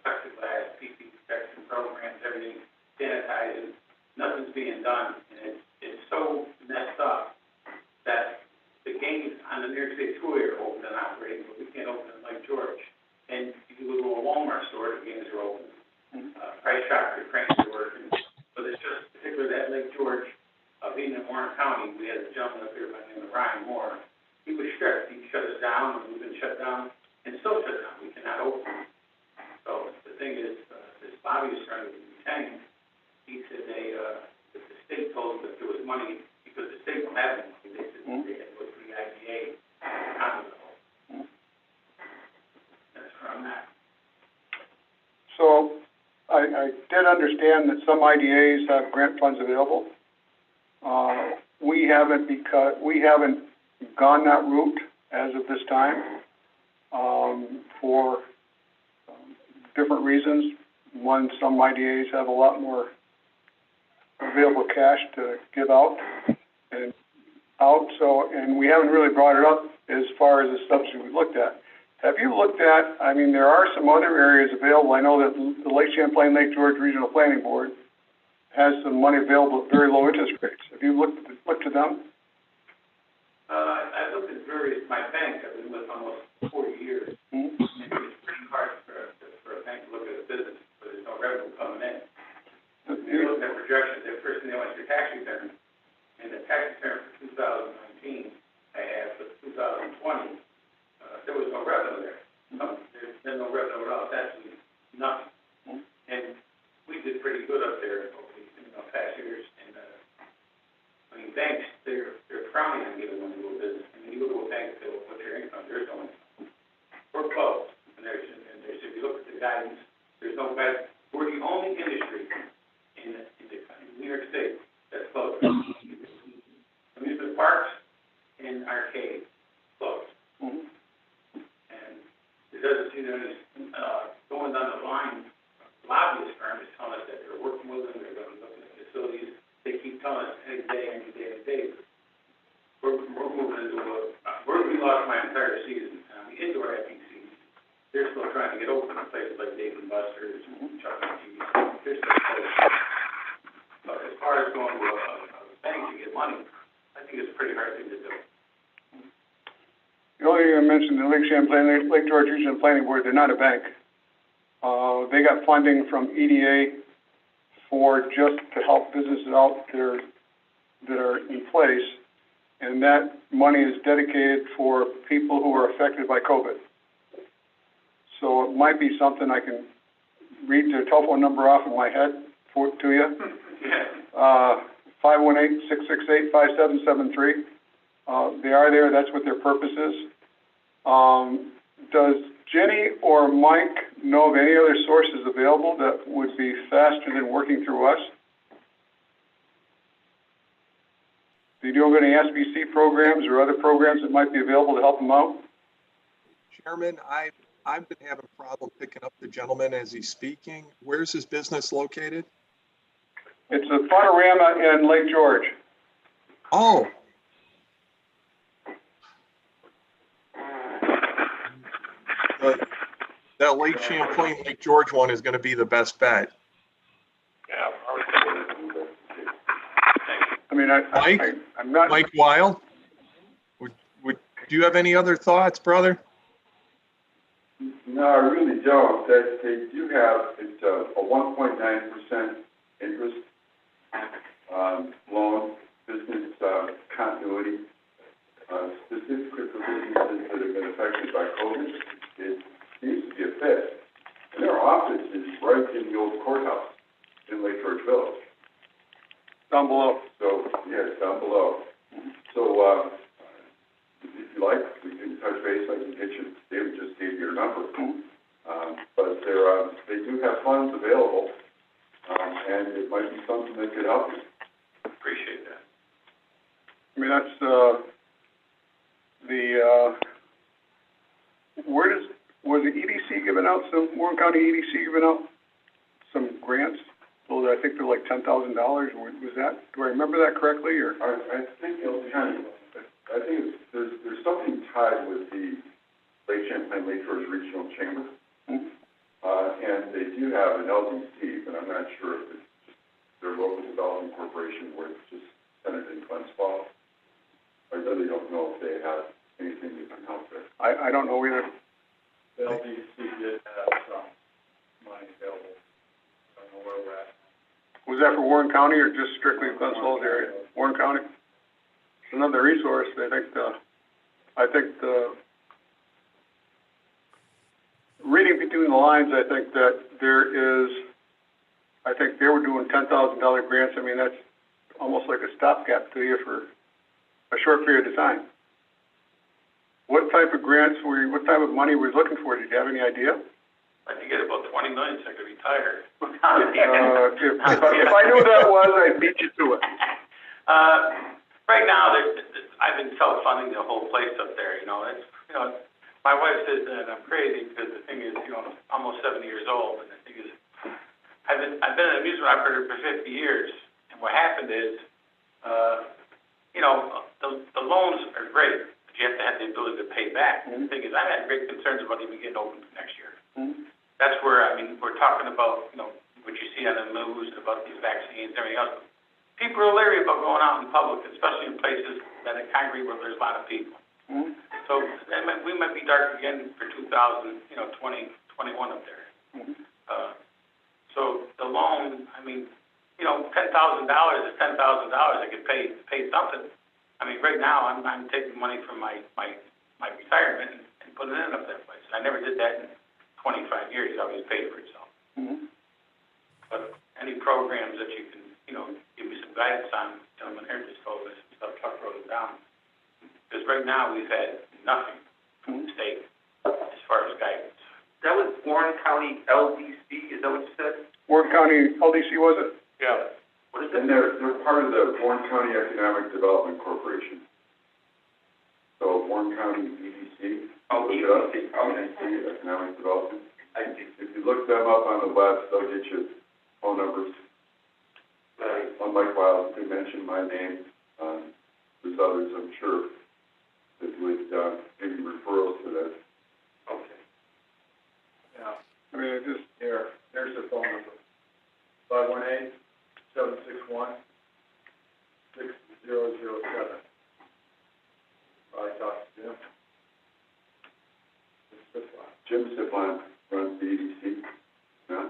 plexiglass, PP protection programs, everything, sanitizing. Nothing's being done, and it's so messed up that the games on the New York State Tour are open and operating, but we can't open in Lake George. And if you go to a Walmart store, the games are open. Price Chopper, cranes are working, but it's just particularly that Lake George. Being in Warren County, we had a gentleman up here by the name of Ryan Moore. He was strict. He shut us down, and we've been shut down, and still shut down. We cannot open. So the thing is, this lobbyist trying to be retained. He said that the state told them that there was money, because the state don't have any money. They said they had to go through the IDA and Congress. That's where I'm at. So I did understand that some IDAs have grant funds available. We haven't gone that route as of this time for different reasons. One, some IDAs have a lot more available cash to give out, and we haven't really brought it up as far as the subsidy we looked at. Have you looked at, I mean, there are some other areas available. I know that the Lake Champlain, Lake George Regional Planning Board has some money available at very low interest rates. Have you looked to them? I looked at my banks, I've been with almost 40 years. Mm-hmm. And it's pretty hard for a bank to look at a business, but there's no revenue coming in. You look at projections, the first thing they want is your tax return. And the tax return for 2019, I had for 2020, there was no revenue there. There's no revenue at all. It's actually nothing. And we did pretty good up there over the past years. And I mean, banks, they're frowning on giving money to a business. I mean, you go to a bank and say, well, what's your income? There's no income. We're closed. And there's if you look at the guidance, there's no guidance. We're the only industry in New York State that's closed. Amusement parks and arcades closed. Mm-hmm. And it doesn't seem there's going down the line. Lobbyist firms telling us that they're working with them, they're going to look at facilities. They keep telling us every day. We're moving into we lost my entire season, the indoor acting season. They're still trying to get open in places like Dave and Buster's and Chuck E. Cheese. They're still closed. But as far as going to a bank to get money, I think it's a pretty hard thing to do. The only thing I mentioned, the Lake Champlain, Lake George Regional Planning Board, they're not a bank. They got funding from EDA for just to help businesses out there that are in place, and that money is dedicated for people who are affected by COVID. So it might be something I can read the telephone number off in my head to you. 518-668-5773. They are there. That's what their purpose is. Does Jenny or Mike know of any other sources available that would be faster than working through us? Do you know of any SBC programs or other programs that might be available to help them out? Chairman, I've been having a problem picking up the gentleman as he's speaking. Where's his business located? It's a Panorama in Lake George. Oh. That Lake Champlain, Lake George one is going to be the best bet. Yeah, I mean, I'm not. Mike Weil, do you have any other thoughts, brother? No, I really don't. That they do have, it's a 1.9% interest loan, business continuity, specifically for businesses that have been affected by COVID. It seems to be a fit. And their office is right in the old courthouse in Lake George Village. Down below. So, yes, down below. So, if you like, we can touch base. I can get you, David just gave you your number. But they do have funds available, and it might be something that could help you. Appreciate that. I mean, that's was the EDC giving out Warren County EDC giving out some grants? So I think they're like $10,000. Was that, do I remember that correctly, or? I think there's something tied with the Lake Champlain, Lake George Regional Chamber. Mm-hmm. And they do have an LDC, but I'm not sure if it's just their local development corporation or it's just centered in Glensbach. I really don't know if they have anything that can help there. I don't know either. The LDC did have some money available. I don't know where we're at. Was that for Warren County or just strictly Glens Falls area? Warren County? It's another resource. I think reading between the lines, I think that I think they were doing $10,000 grants. I mean, that's almost like a stopgap to you for a short period of time. What type of grants what type of money were you looking for? Did you have any idea? I could get about 20 million so I could retire. If I knew that was, I'd beat you to it. Right now, I've been self-funding the whole place up there. my wife says that I'm crazy because the thing is, you know, I'm almost 70 years old, and the thing is, I've been an amusement operator for 50 years, and what happened is, you know, the loans are great, but you have to have the ability to pay back. And the thing is, I had great concerns about even getting open for next year. That's where, I mean, we're talking about, you know, what you see on the news about these vaccines and everything else. People are leery about going out in public, especially in places that are concrete where there's a lot of people. So we might be dark again for 2021 up there. So the loan, I mean, you know, $10,000 is $10,000. I could pay something. I mean, right now I'm taking money from my retirement and putting it in up that place. I never did that in 25 years. I always paid for itself. But any programs that you can, you know, give me some guidance on, gentlemen here just told us, stuff Chuck wrote it down. Because right now we've had nothing from the state as far as guidance. That was Warren County LDC, is that what you said? Warren County LDC, was it? Yeah. What is it? And they're part of the Warren County Economic Development Corporation. So Warren County EDC. Oh, EDC, Economic Development. I see. If you look them up on the web, they'll get you phone numbers. Unlike they mentioned my name, there's others, I'm sure, that would give you referrals to that. Okay. Yeah. I mean, it just, There's the phone number. 518-761-6007. Probably talk to Jim. Jim Siplon runs the EDC. Yeah.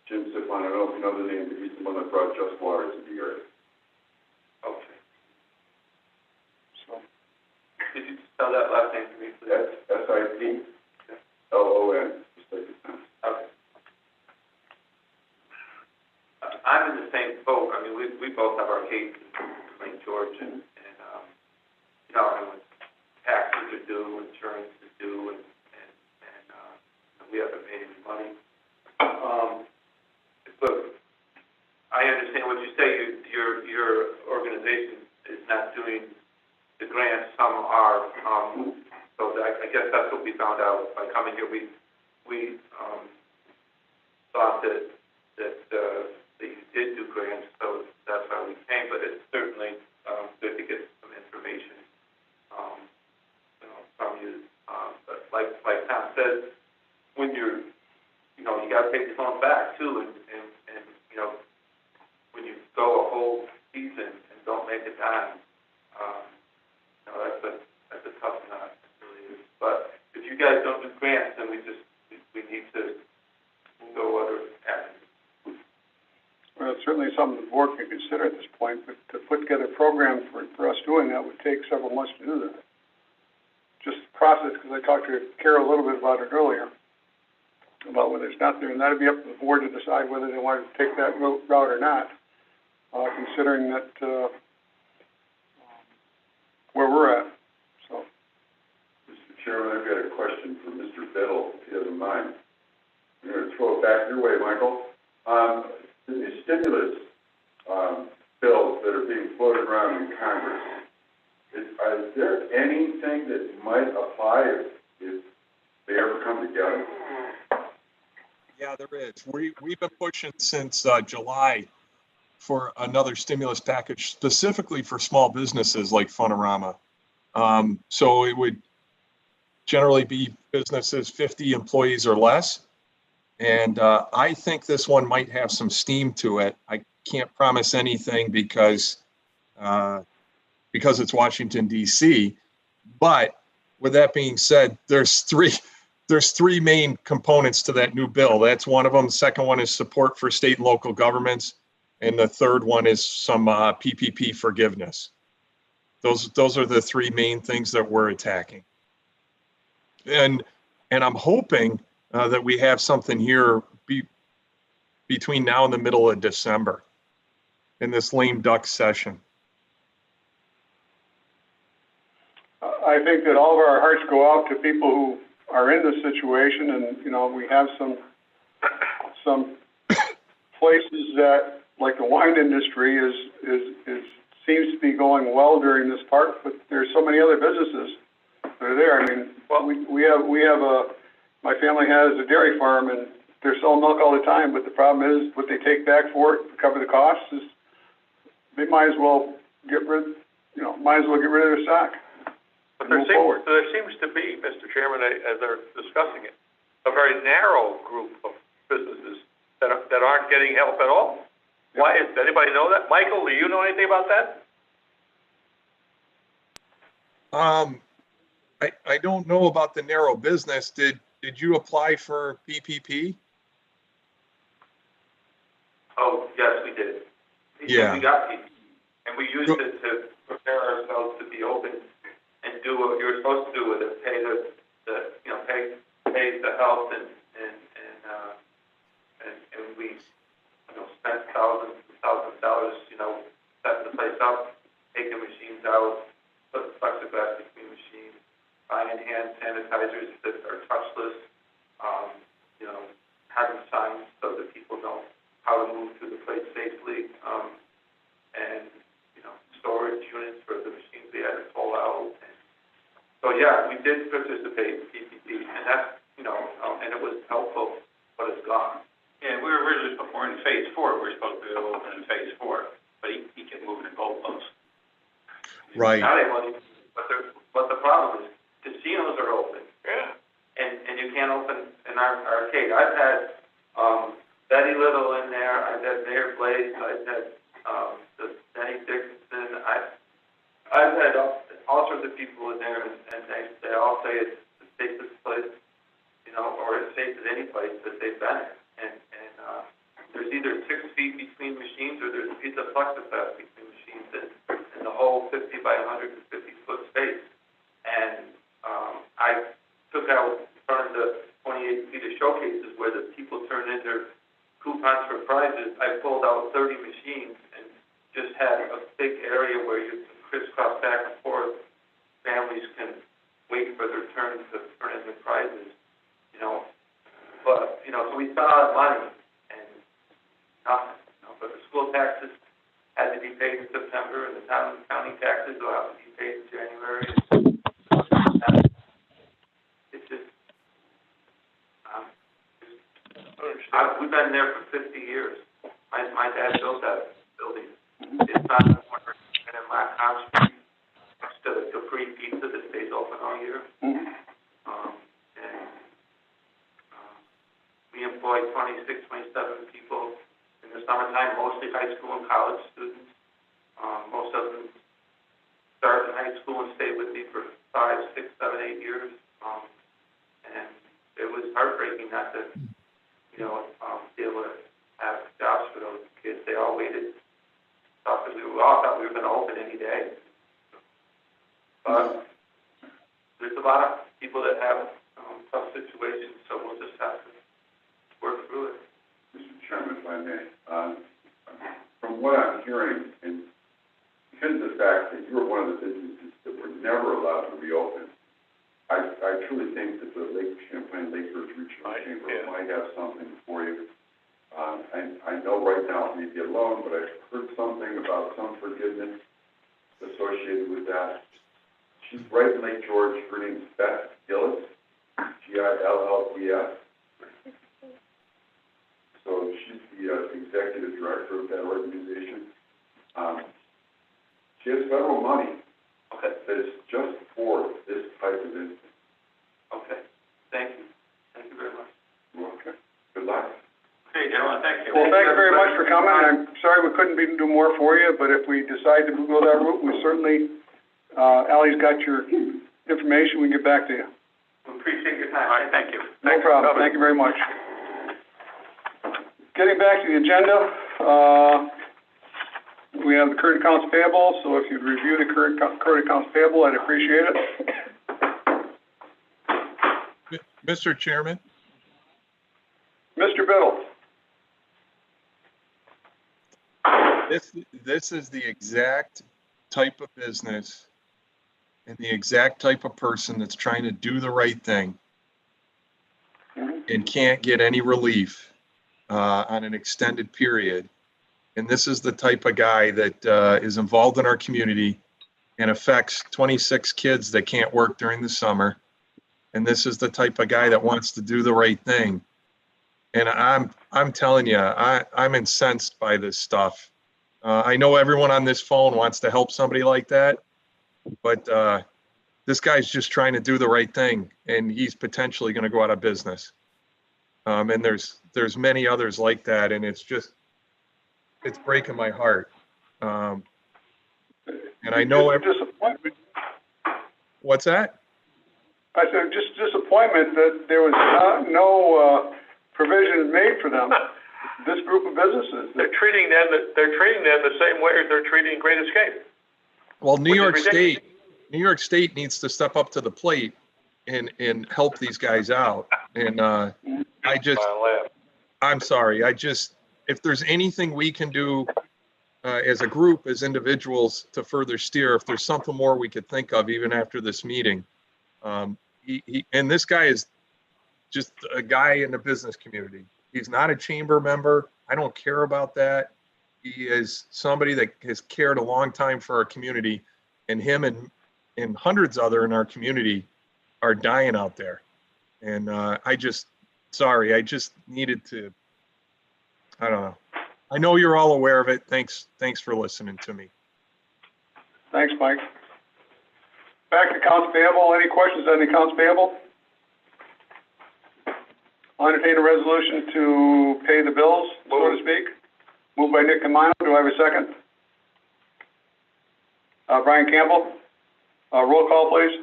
Jim Siplon, I don't know if you know the name, but he's the one that brought Just Water to the area. Okay. so, Did you spell that last name for me, please? That's SIPLON, just like it sounds. Okay. I'm in the same boat. I mean, we both have our case in St. George, and you know, and when taxes are due, insurance is due, and we haven't made any money. But I understand what you say. Your organization is not doing the grants. Some are. So I guess that's what we found out by coming here. We thought that you did do grants, so that's why we came. But it's certainly good to get some information, you know, from you. But like Tom says, when you got to take the phone back too, and you know, when you go a whole season and don't make a dime, you know, that's a tough nut. It really is. But if you guys don't do grants, then we need to go other avenues. well, it's certainly something the board can consider at this point, but to put together a program for us doing that would take several months to do that. Just the process, because I talked to Carol a little bit about it earlier, about whether it's not there, and that'd be up to the board to decide whether they wanted to take that route or not, considering that where we're at. So, Mr. Chairman, I've got a question for Mr. Biddle, if he doesn't mind. I'm going to throw it back your way, Michael. The new stimulus bills that are being floated around in Congress, is there anything that might apply if they ever come together? Yeah, there is. We've been pushing since July for another stimulus package specifically for small businesses like Funorama. So it would generally be businesses 50 employees or less. And I think this one might have some steam to it. I can't promise anything because it's Washington, D.C. But with that being said, there's three main components to that new bill. That's one of them. The second one is support for state and local governments. And the third one is some PPP forgiveness. Those are the three main things that we're attacking. And I'm hoping that we have something here between now and the middle of December in this lame duck session. I think that all of our hearts go out to people who are in this situation, and you know, we have some places that, like the wine industry, seems to be going well during this part, but there's so many other businesses that are there. I mean, Well, we have my family has a dairy farm and they're selling milk all the time, but the problem is what they take back for it to cover the costs is they might as well get rid of their stock. but there seems to be, Mr. Chairman, as they're discussing it, a very narrow group of businesses that aren't getting help at all. Why is, anybody know that? Michael, do you know anything about that? I don't know about the narrow business. Did you apply for PPP? Oh, yes, we did. Yeah. We got PPP, and we used it to prepare ourselves to be open and do what you were supposed to do with it, pay the health and we, spent thousands of dollars, setting the place up, taking machines out, putting plexiglass between machines, buying hand sanitizers that are touchless, having signs so that people know how to move through the place safely, and, storage units for the machines we had to pull out. So, yeah, we did participate in PPP, and that's, and it was helpful, but it's gone. Yeah, we were originally before in phase 4, we were supposed to be open in phase 4, but he kept moving the goalposts. Right. Now they want, but the problem is casinos are open. Yeah. And you can't open an arcade. I've had Betty Little in there. I've had Mayor Blaze. I've had the Denny Dickinson. I've had all sorts of people in there, and they all say it's the safest place, or as safe as any place that they've been in. And there's either 6 feet between machines, or there's a piece of plexiglass between machines in the whole 50 by 150 foot space. And I took out in front of the 28 feet of showcases where the people turned in their coupons for prizes. I pulled out 30 machines and just had a big area where you can crisscross back and forth. Families can wait for their turn to turn in their prizes, But, so we spent a lot of money and nothing, But the school taxes had to be paid in September, and the town and county taxes will have to be paid in January. It's just, we've been there for 50 years. My dad built that building. It's on the corner and in Lackawanna Street, next to the Capri Pizza that stays open all year. We employ 26, 27 people in the summertime, mostly high school and college students. Most of them start in high school and stay with me for 5, 6, 7, 8 years. And it was heartbreaking not to, be able to have jobs for those kids. They all waited. Because we all thought we were going to open any day. But there's a lot of people that have tough situations, so we'll just have to work through it. Mr. Chairman, if I may, from what I'm hearing, and because of the fact that you're one of the businesses that were never allowed to reopen, I truly think that the Lake Champlain Lakers Regional Chamber might have something for you. I know right now it may be a loan, but I've heard something about some forgiveness associated with that. She's right in Lake George. Her name's Beth Gillis, Gills. So she's the executive director of that organization. She has federal money that's just for this type of instance. Okay. Thank you. Thank you very much. Okay. Good luck. Okay, gentlemen, thank you. Well, thank you very much for coming. I'm sorry we couldn't do more for you, but if we decide to go that route, we certainly, Ally's got your information. We can get back to you. We appreciate your time. All right, thank you. No problem. Thank you very much. Getting back to the agenda, we have the current accounts payable, so if you'd review the current accounts payable, I'd appreciate it. Mr. Chairman? Mr. Biddle. This is the exact type of business and the exact type of person that's trying to do the right thing and can't get any relief on an extended period. And this is the type of guy that is involved in our community and affects 26 kids that can't work during the summer And this is the type of guy that wants to do the right thing. And I'm telling you, I'm incensed by this stuff. I know everyone on this phone wants to help somebody like that, but this guy's just trying to do the right thing, and he's potentially going to go out of business. And there's many others like that, and it's breaking my heart. And I know disappointment. What's that? I said just disappointment that there was no provision made for them. This group of businesses. They're treating them the same way as they're treating Great Escape. Well, New York State needs to step up to the plate and help these guys out. And I'm sorry. If there's anything we can do as a group, as individuals to further steer, if there's something more we could think of even after this meeting. And this guy is just a guy in the business community. He's not a chamber member. I don't care about that. He is somebody that has cared a long time for our community, and him and hundreds other in our community are dying out there. And I just needed to, I don't know. I know you're all aware of it. Thanks for listening to me. Thanks, Mike. Back to accounts payable. Any questions on the accounts payable? I'll entertain a resolution to pay the bills, so to speak. Moved by Nick Camano. Do I have a second? Brian Campbell. Roll call, please.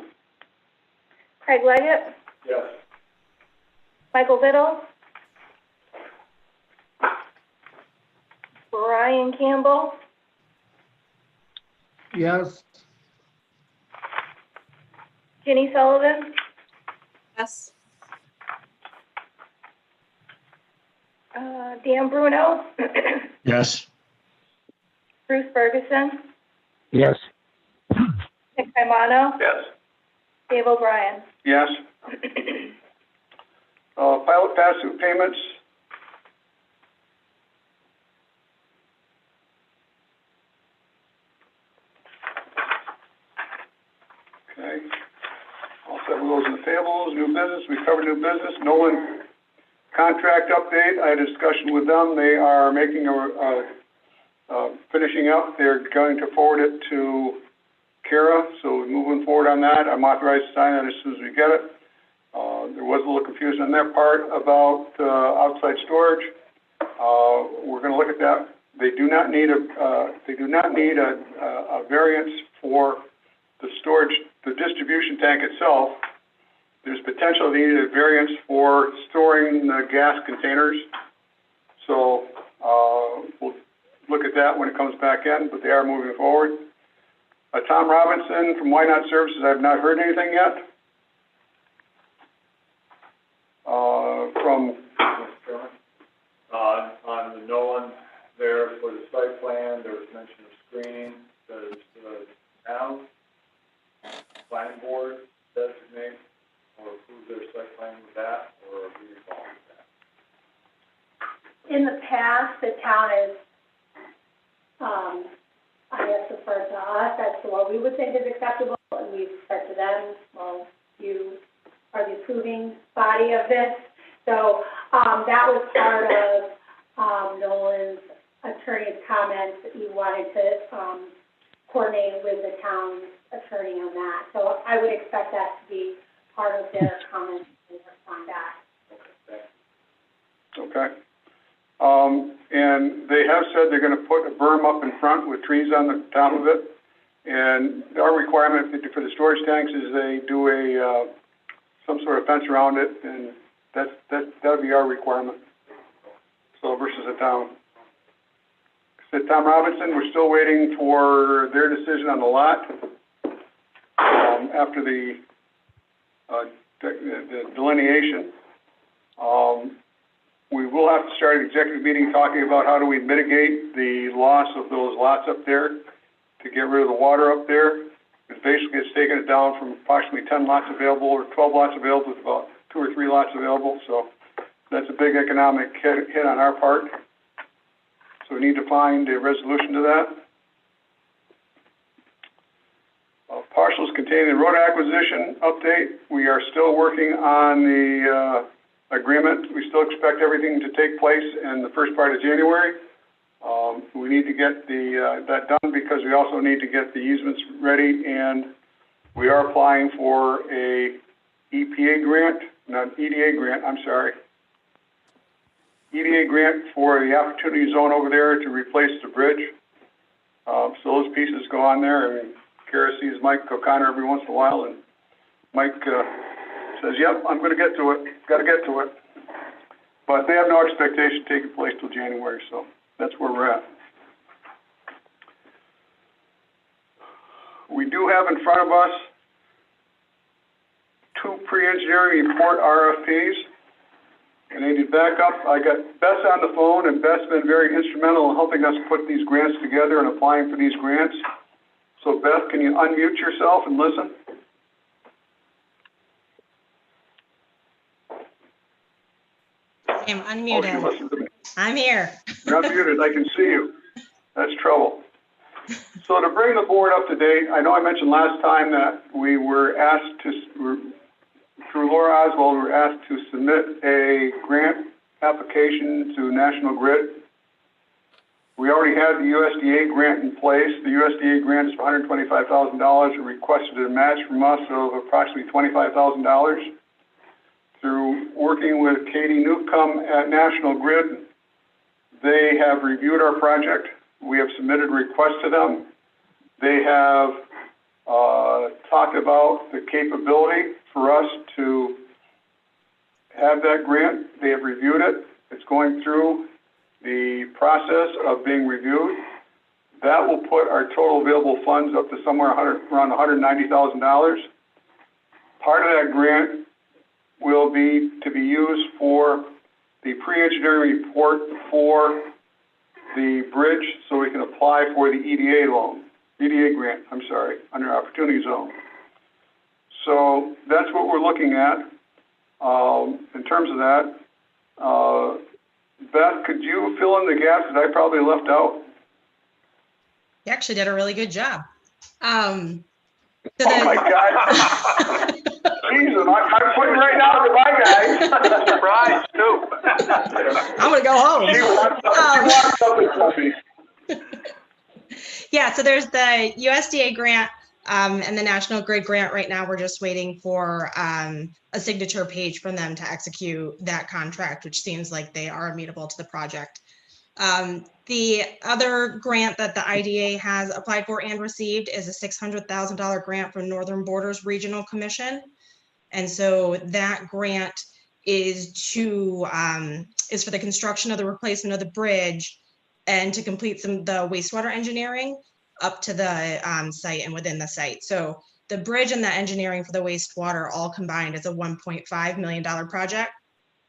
Craig Leggett, Yes. Michael Biddle, Brian Campbell, Yes. Jenny Sullivan, Yes. Dan Bruno, Yes. Bruce Ferguson, Yes. Nick Caimano, Yes. Dave O'Brien. Yes. Pilot pass-through payments. Okay. All set with those in the payables. New business, we covered new business. Nolan contract update. I had a discussion with them. They are making finishing up. They're going to forward it to Kara, so we're moving forward on that. I'm authorized to sign that as soon as we get it. There was a little confusion on their part about outside storage. We're going to look at that. They do not need a variance for the storage, the distribution tank itself. There's potential they need a variance for storing the gas containers. So we'll look at that when it comes back in, but they are moving forward. Tom Robinson from Why Not Services, I've not heard anything yet. On the Nolan there for the site plan, there was mention of screening. Does the town planning board designate or approve their site plan with that, or are we involved with that? In the past, the town has, I guess, referred to us as to what we would think is acceptable, and we've said to them, well, you are the approving body of this. So that was part of Nolan's attorney's comments that he wanted to coordinate with the town's attorney on that. So I would expect that to be part of their comments and respond back. Okay. And they have said they're going to put a berm up in front with trees on the top of it. And our requirement for the storage tanks is they do some sort of fence around it, and that would be our requirement. So versus the town. Said Tom Robinson, we're still waiting for their decision on the lot. After the delineation. We will have to start an executive meeting talking about how do we mitigate the loss of those lots up there to get rid of the water up there. Because basically it's taken it down from approximately 10 lots available or 12 lots available to about 2 or 3 lots available. So that's a big economic hit on our part. So we need to find a resolution to that. Parcels containing the road acquisition update. We are still working on the agreement. We still expect everything to take place in the first part of January. We need to get that done because we also need to get the easements ready, and we are applying for a EPA grant, not EDA grant, I'm sorry. EDA grant for the opportunity zone over there to replace the bridge. So those pieces go on there, and Kara sees Mike O'Connor every once in a while, and Mike says, yep, I'm going to get to it, got to get to it. But they have no expectation taking place till January, so that's where we're at. We do have in front of us 2 pre-engineering report RFPs. And I need to back up. I got Beth on the phone, and Beth's been very instrumental in helping us put these grants together and applying for these grants. So Beth, can you unmute yourself and listen? I'm unmuted. Oh, listen to me. I'm here. You're unmuted. I can see you. That's trouble. So to bring the board up to date, I know I mentioned last time that we were asked to, through Laura Oswald, we were asked to submit a grant application to National Grid. We already had the USDA grant in place. The USDA grant is for $125,000. It requested a match from us of approximately $25,000. Through working with Katie Newcomb at National Grid, they have reviewed our project. We have submitted requests to them. They have talked about the capability for us to have that grant. They have reviewed it. It's going through the process of being reviewed. That will put our total available funds up to somewhere around $190,000. Part of that grant will be to be used for the pre-engineering report for the bridge, so we can apply for the EDA grant, under Opportunity Zone. So that's what we're looking at. In terms of that, Beth, could you fill in the gaps that I probably left out? You actually did a really good job. Oh my God. Jesus, I'm putting right now to my guys. Surprise, too. I'm going to go home. She wants something from me. Yeah, so there's the USDA grant and the National Grid grant. Right now, we're just waiting for a signature page from them to execute that contract, which seems like they are amenable to the project. The other grant that the IDA has applied for and received is a $600,000 grant from Northern Borders Regional Commission. And so that grant is for the construction of the replacement of the bridge and to complete the wastewater engineering up to the site and within the site. So the bridge and the engineering for the wastewater all combined is a $1.5 million project.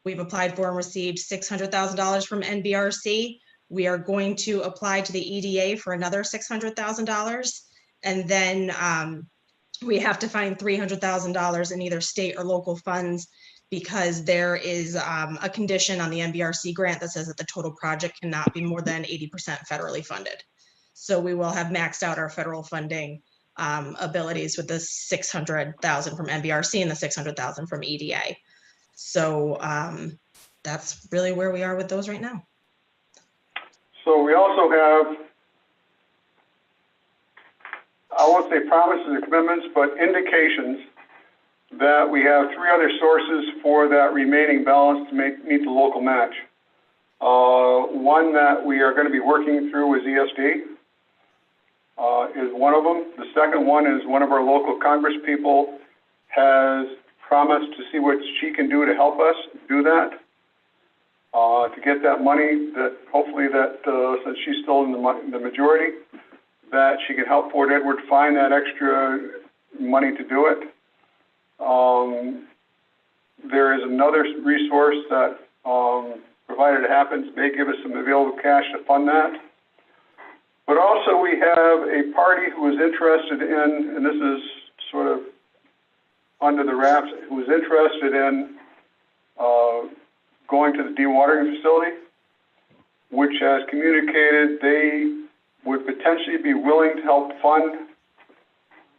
We've applied for and received $600,000 from NBRC. We are going to apply to the EDA for another $600,000. And then we have to find $300,000 in either state or local funds because there is a condition on the NBRC grant that says that the total project cannot be more than 80% federally funded. So we will have maxed out our federal funding abilities with the $600,000 from NBRC and the $600,000 from EDA. So that's really where we are with those right now. So we also have, I won't say promises or commitments, but indications that we have 3 other sources for that remaining balance to meet the local match. One that we are going to be working through is ESD, is one of them. The second one is one of our local Congress people has promised to see what she can do to help us do that, to get that money that hopefully that, since she's still in the majority, that she can help Fort Edward find that extra money to do it. There is another resource that, provided it happens, may give us some available cash to fund that. But also we have a party who is interested in, and this is sort of under the wraps, who is interested in going to the dewatering facility, which has communicated they would potentially be willing to help fund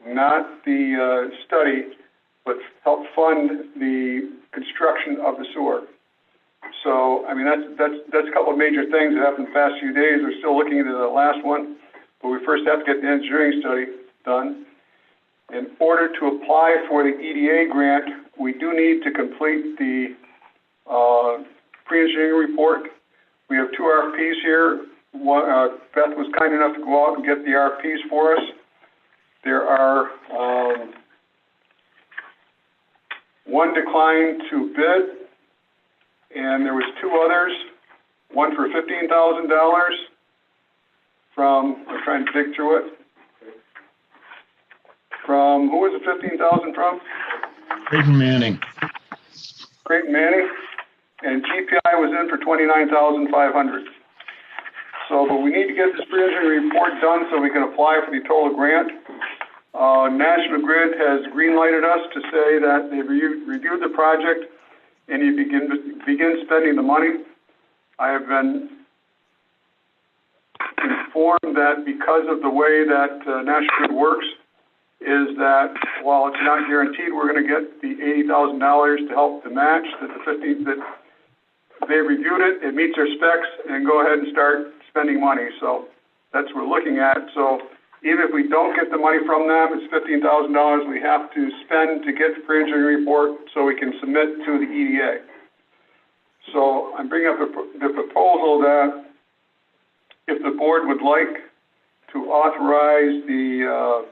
not the study, but help fund the construction of the sewer. So, I mean, that's a couple of major things that happened the past few days. We're still looking into the last one, but we first have to get the engineering study done. In order to apply for the EDA grant, we do need to complete the pre-engineering report. We have 2 RFPs here. One, Beth was kind enough to go out and get the RFPs for us. There are 1 declined to bid, and there was 2 others, one for $15,000 from, I'm trying to dig through it, from, who was the $15,000 from? Creighton Manning. Creighton Manning, and GPI was in for $29,500. So, but we need to get this pre-engineering report done so we can apply for the total grant. National Grid has green-lighted us to say that they've reviewed the project and you begin spending the money. I have been informed that because of the way that National Grid works, is that while it's not guaranteed we're going to get the $80,000 to help the match, that they reviewed it, it meets their specs, and go ahead and start spending money. So that's what we're looking at. So even if we don't get the money from them, it's $15,000 we have to spend to get the pre-engineering report so we can submit to the EDA. So I'm bringing up the proposal that if the board would like to authorize the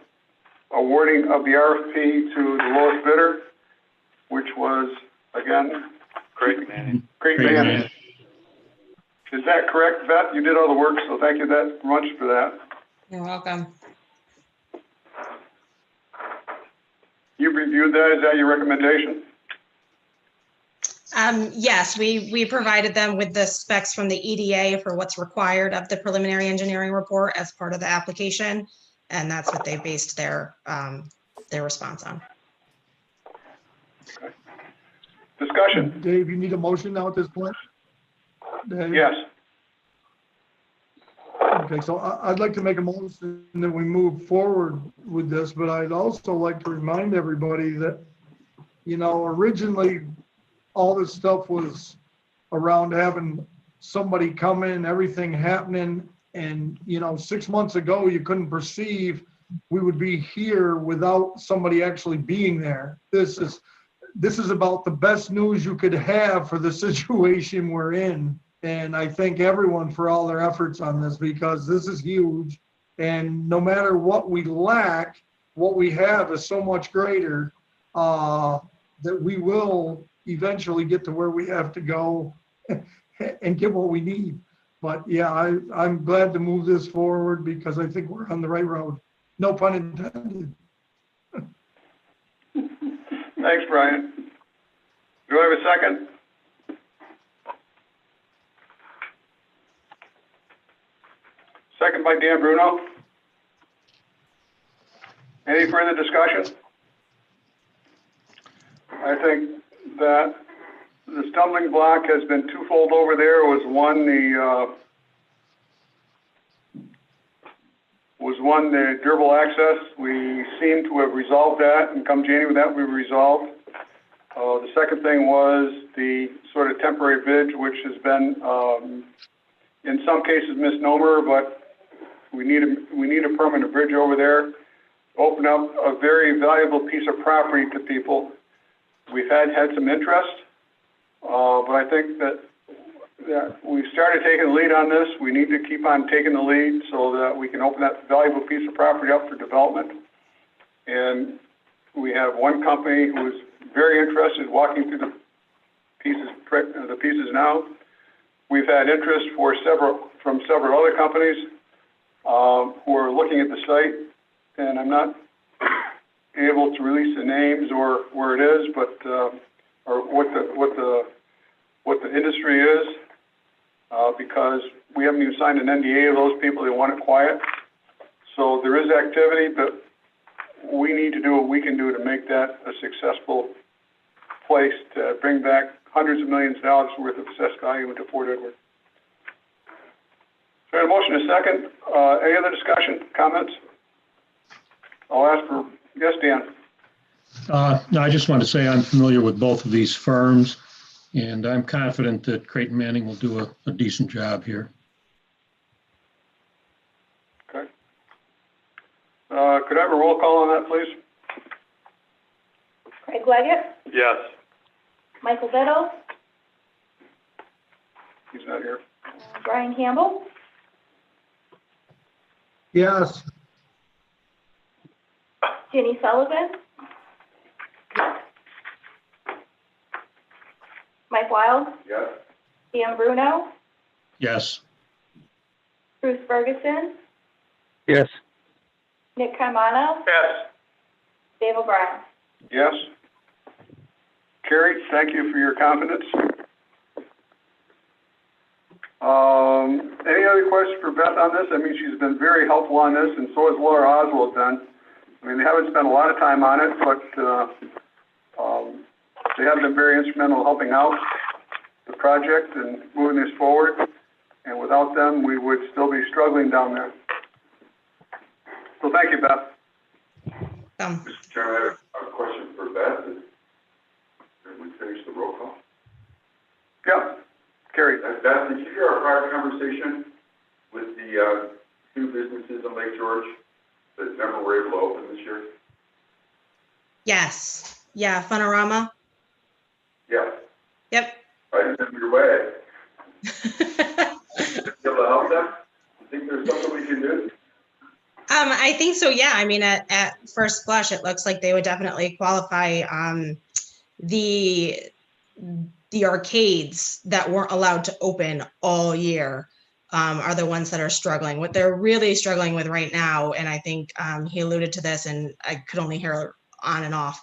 awarding of the RFP to the lowest bidder, which was, again, Creighton Manning. Creighton Manning. Is that correct, Beth? You did all the work, so thank you that much for that. You're welcome. You've reviewed that. Is that your recommendation? Yes, we provided them with the specs from the EDA for what's required of the preliminary engineering report as part of the application, and that's what they based their response on. Okay. Discussion. Dave, you need a motion now at this point? Dave? Yes. Okay, so I'd like to make a motion that we move forward with this, but I'd also like to remind everybody that, you know, originally all this stuff was around having somebody come in, everything happening, and, you know, 6 months ago, you couldn't perceive we would be here without somebody actually being there. This is about the best news you could have for the situation we're in. And I thank everyone for all their efforts on this, because this is huge. And no matter what we lack, what we have is so much greater that we will eventually get to where we have to go and get what we need. But yeah, I'm glad to move this forward because I think we're on the right road. No pun intended. Thanks, Brian. Do I have a second? Second by Dan Bruno. Any further discussion? I think that the stumbling block has been twofold over there. Was one the durable access. We seem to have resolved that, and come January that we resolved. The second thing was the sort of temporary bridge, which has been in some cases misnomer, but we need a permanent bridge over there. Open up a very valuable piece of property to people. We've had some interest, but I think that we started taking the lead on this. We need to keep on taking the lead so that we can open that valuable piece of property up for development. And we have one company who is very interested, walking through the pieces now. We've had interest from several other companies who are looking at the site, and I'm not able to release the names or where it is, but or what the industry is, because we haven't even signed an NDA of those people. They want it quiet. So there is activity, but we need to do what we can do to make that a successful place to bring back hundreds of millions of dollars worth of assessed value into Fort Edward. So I have a motion and a second. Any other discussion, comments? I'll ask for Yes, Dan? No, I just want to say I'm familiar with both of these firms, and I'm confident that Creighton Manning will do a decent job here. Okay. Could I have a roll call on that, please? Craig Leggett, Yes. Michael Bittle, He's not here. Brian Campbell, Yes, Ginny Sullivan, Mike Wild, Yes? Dan Bruno, Yes. Bruce Ferguson, Yes. Nick Caimano, Yes. Dave O'Brien. Yes. Carrie, thank you for your confidence. Any other questions for Beth on this? I mean, she's been very helpful on this, and so has Laura Oswald done. I mean, they haven't spent a lot of time on it, but they have been very instrumental in helping out the project and moving this forward. And without them, we would still be struggling down there. So thank you, Beth. Mr. Chairman, I have a question for Beth. Did we finish the roll call? Yeah, Carrie. Beth, did you hear our prior conversation with the two businesses in Lake George that never were able to open this year? Yes. Yeah, Funorama. Yeah. Yep. Right in your way. Able to help them? You think there's something we can do? I think so. Yeah. I mean, at first blush, it looks like they would definitely qualify. The arcades that weren't allowed to open all year are the ones that are struggling. What they're really struggling with right now, and I think he alluded to this, and I could only hear on and off,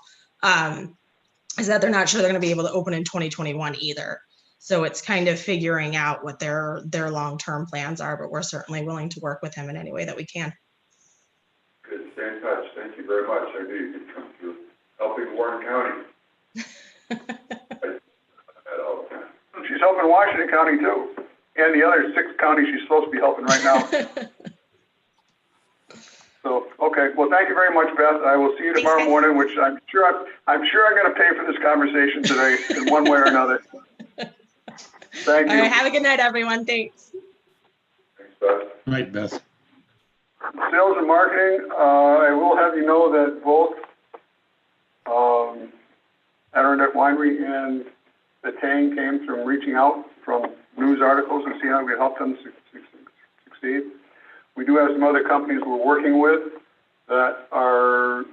is that they're not sure they're going to be able to open in 2021 either. So it's kind of figuring out what their long-term plans are, but we're certainly willing to work with him in any way that we can. Good, stay in touch. Thank you very much. I knew you could come through helping Warren County. She's helping Washington County too, and the other 6 counties she's supposed to be helping right now. So, okay, well, thank you very much, Beth. I will see you tomorrow morning, which I'm sure I'm going to pay for this conversation today in one way or another. Thank you. All right, have a good night, everyone. Thanks. Thanks, Beth. Good night, Beth. Sales and marketing, I will have you know that both Adirondack Winery and the Tang came from reaching out from news articles and seeing how we help them succeed. We do have some other companies we're working with that are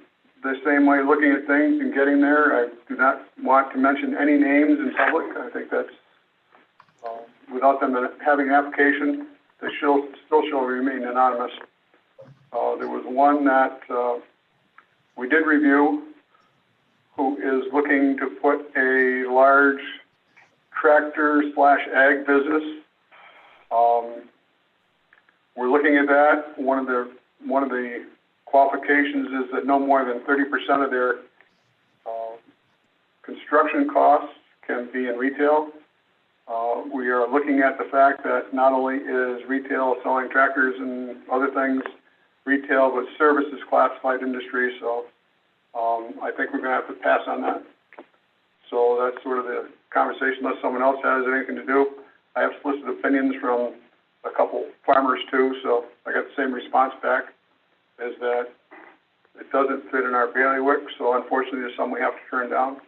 the same way looking at things and getting there. I do not want to mention any names in public. I think that's, without them having an application, they still shall remain anonymous. There was one that we did review who is looking to put a large tractor/ag business. We're looking at that. One of the qualifications is that no more than 30% of their construction costs can be in retail. We are looking at the fact that not only is retail selling tractors and other things retail, but service is classified industry. So I think we're going to have to pass on that. So that's sort of the conversation, unless someone else has anything to do. I have solicited opinions from a couple farmers too, so I got the same response back, is that it doesn't fit in our bailiwick, so unfortunately there's some we have to turn down.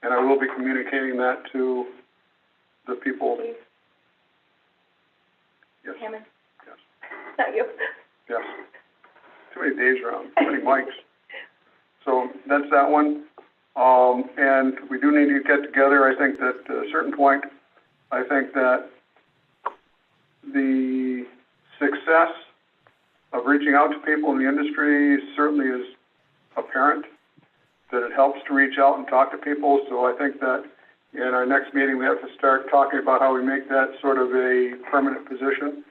And I will be communicating that to the people. Yes. Hammond. Yes. Not you. Yes. Too many days around, too many mics. So that's that one. And we do need to get together. I think that at a certain point, I think that the success of reaching out to people in the industry certainly is apparent, that it helps to reach out and talk to people. So I think that in our next meeting, we have to start talking about how we make that sort of a permanent position.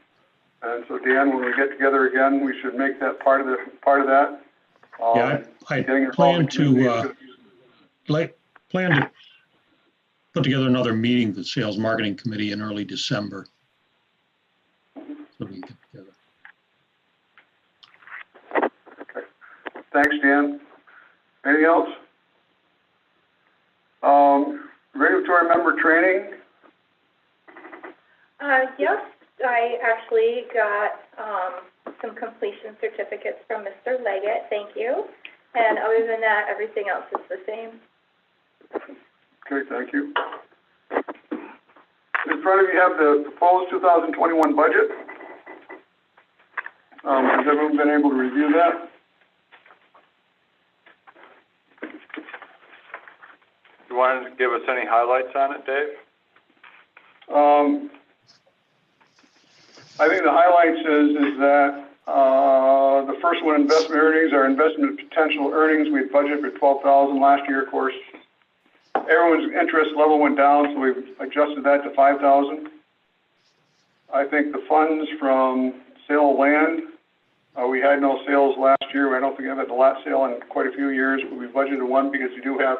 And so, Dan, when we get together again, we should make that part of that. Yeah, I plan to put together another meeting with the Sales Marketing Committee in early December. So we can get together. Okay. Thanks, Dan. Anything else? Regulatory member training, Yes, I actually got, some completion certificates from Mr. Leggett, thank you. And other than that, everything else is the same. okay, thank you. In front of you have the proposed 2021 budget. Has everyone been able to review that? You want to give us any highlights on it, Dave? I think the highlights is that the first one, investment earnings, our investment potential earnings, we had budgeted for 12,000 last year, of course. Everyone's interest level went down, so we've adjusted that to 5,000. I think the funds from sale of land, we had no sales last year. I don't think I've had the last sale in quite a few years, but we budgeted one because we do have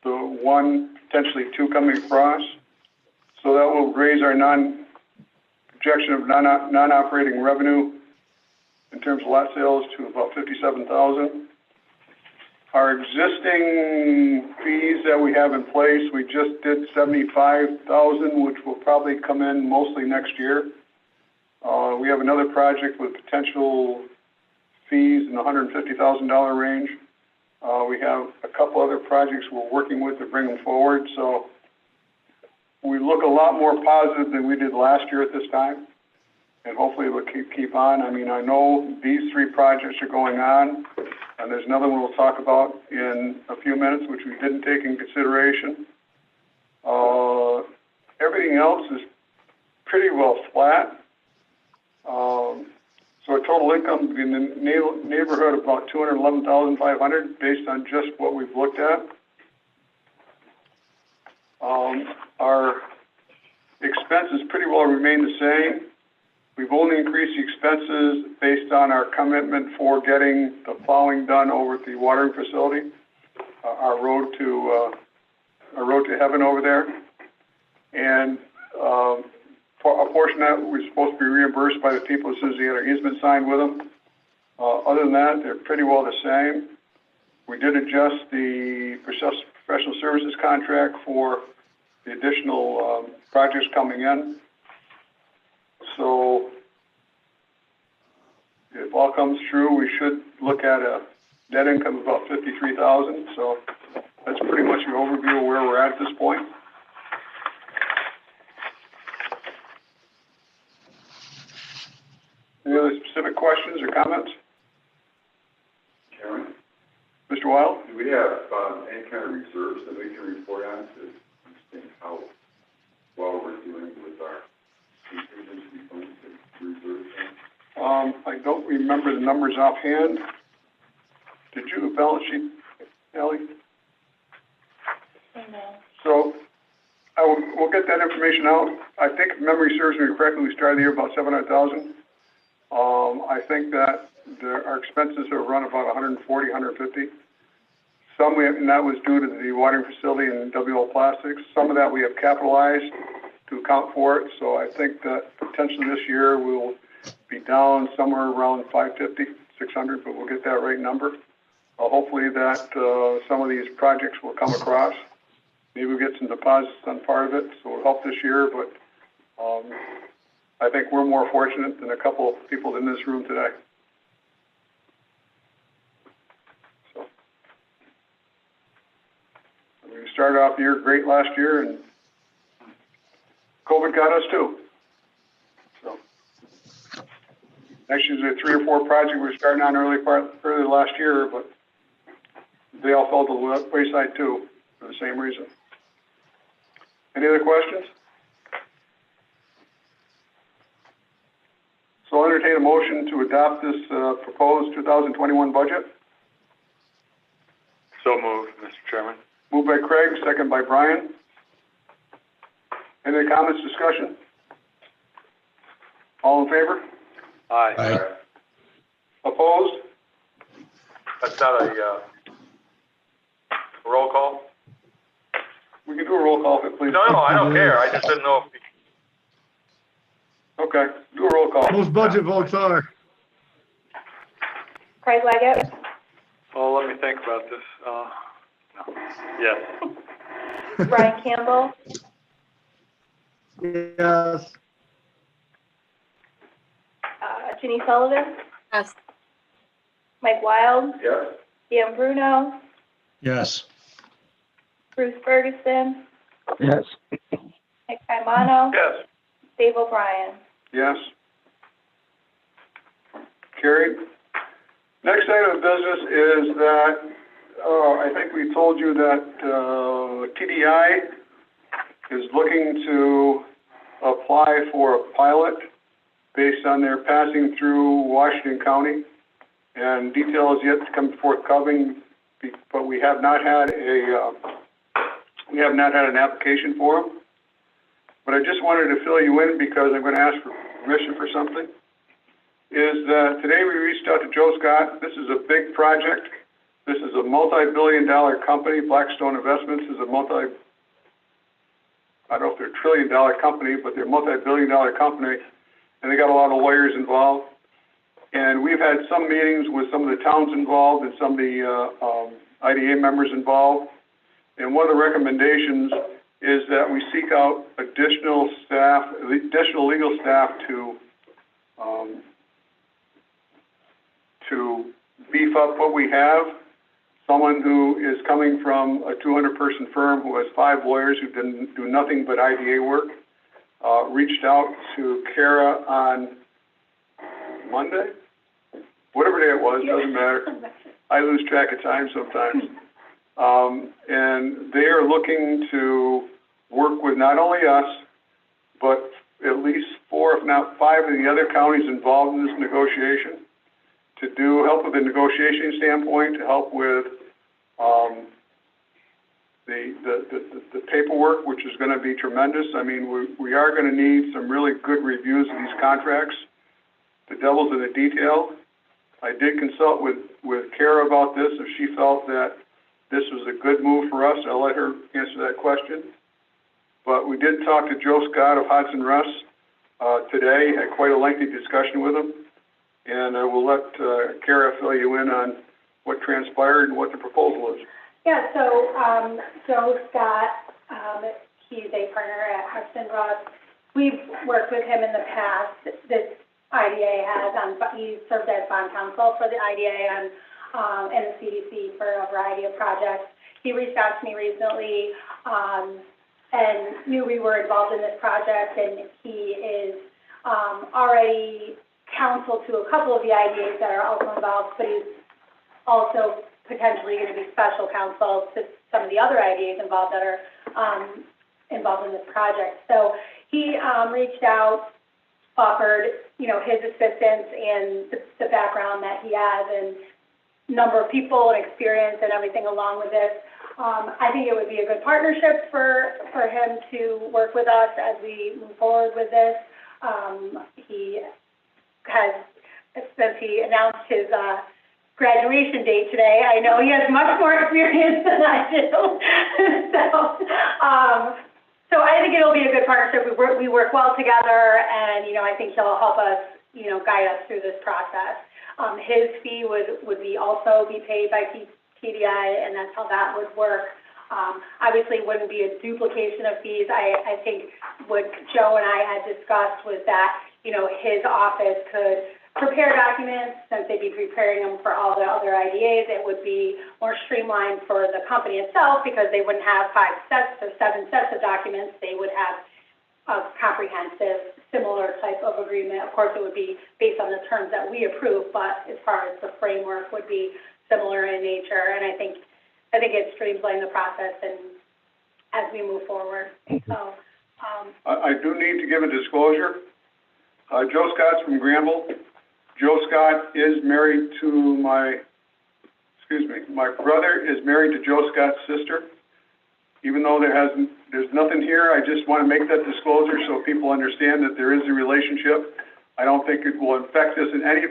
the one, potentially two coming across. So that will raise our projection of non-operating revenue in terms of lot sales to about 57,000. Our existing fees that we have in place, we just did 75,000, which will probably come in mostly next year. We have another project with potential fees in the $150,000 range. We have a couple other projects we're working with to bring them forward. So we look a lot more positive than we did last year at this time, and hopefully we'll keep on. I mean, I know these three projects are going on, and there's another one we'll talk about in a few minutes, which we didn't take in consideration. Everything else is pretty well flat. So our total income would be in the neighborhood of about $211,500 based on just what we've looked at. Our expenses pretty well remain the same. We've only increased the expenses based on our commitment for getting the plowing done over at the watering facility, our road to heaven over there. And a portion of that was supposed to be reimbursed by the people as soon as they had an easement signed with them. Other than that, they're pretty well the same. We did adjust the professional services contract for the additional projects coming in. So if all comes true, we should look at a net income of about 53,000. So that's pretty much an overview of where we're at this point. Any other specific questions or comments? Chairman, Mr. Wild? do we have any kind of reserves that we can report on to understand how well we're doing with our contingency funds and reserves? I don't remember the numbers offhand. Did you have a balance sheet, Ally? No. So we'll get that information out. I think if memory serves me correctly, we started the year about 700,000. I think that our expenses have run about 140, 150. Some and that was due to the watering facility and WL Plastics. Some of that we have capitalized to account for it. So I think that potentially this year we'll be down somewhere around 550, 600, but we'll get that right number. Hopefully that some of these projects will come across. Maybe we'll get some deposits on part of it, so it'll help this year, but I think we're more fortunate than a couple of people in this room today. So we started off the year great last year, and COVID got us too. So actually, there's 3 or 4 projects we were starting on early last year, but they all fell to the wayside too for the same reason. Any other questions? So I'll entertain a motion to adopt this proposed 2021 budget. So moved, Mr. Chairman. Moved by Craig, second by Brian. Any comments, discussion? All in favor? Aye. Aye. Opposed? That's not a roll call? We can do a roll call if it please. No, I don't care. I just didn't know if Okay, do a roll call. Most budget votes are. Craig Leggett, Well, let me think about this. No. Yes. Brian Campbell, Yes. Ginny Sullivan, Yes. Mike Wild, Yes. Dan Bruno, Yes. Bruce Ferguson, Yes. Nick Caimano, Yes. Dave O'Brien. Yes. Carried. Next item of business is that, I think we told you that TDI is looking to apply for a pilot based on their passing through Washington County. And detail is yet to come forthcoming, but we have not had an application for them. But I just wanted to fill you in because I'm going to ask for permission for something. Is that today we reached out to Joe Scott. This is a big project. This is a multi-billion-dollar company. Blackstone Investments is a I don't know if they're a trillion-dollar company, but they're a multi-billion-dollar company, and they got a lot of lawyers involved. And we've had some meetings with some of the towns involved and some of the IDA members involved. And one of the recommendations is that we seek out additional legal staff to beef up what we have. Someone who is coming from a 200-person firm who has 5 lawyers who do nothing but IDA work, reached out to Kara on Monday, whatever day it was, doesn't matter. I lose track of time sometimes. And they are looking to work with not only us, but at least 4, if not 5 of the other counties involved in this negotiation to help with the negotiation standpoint, to help with the paperwork, which is going to be tremendous. I mean, we are going to need some really good reviews of these contracts. The devil's in the detail. I did consult with Kara about this. If she felt that this was a good move for us, I'll let her answer that question. But we did talk to Joe Scott of Hodson Russ today, had quite a lengthy discussion with him. And I will let Kara fill you in on what transpired and what the proposal is. Yeah, so Joe Scott, he's a partner at Hodson Russ. We've worked with him in the past. This IDA he served as bond counsel for the IDA and the CDC for a variety of projects. He reached out to me recently and knew we were involved in this project, and he is already counsel to a couple of the IDAs that are also involved, but he's also potentially going to be special counsel to some of the other IDAs involved that are involved in this project. So he reached out, offered, his assistance and the background that he has and number of people and experience and everything along with this. I think it would be a good partnership for him to work with us as we move forward with this. He has, since he announced his graduation date today, I know he has much more experience than I do. So I think it'll be a good partnership. We work well together, and I think he'll help us, guide us through this process. His fee would also be paid by TDI, and that's how that would work. Obviously, it wouldn't be a duplication of fees. I think what Joe and I had discussed was that his office could prepare documents, since they'd be preparing them for all the other IDAs. It would be more streamlined for the company itself because they wouldn't have 5 sets or 7 sets of documents. They would have a comprehensive, similar type of agreement. Of course, it would be based on the terms that we approve, but as far as the framework would be similar in nature. And I think it streamlines the process and as we move forward. So I do need to give a disclosure. Joe Scott's from Granville. Joe Scott is married to my brother is married to Joe Scott's sister. Even though there's nothing here, I just want to make that disclosure so people understand that there is a relationship. I don't think it will affect us in any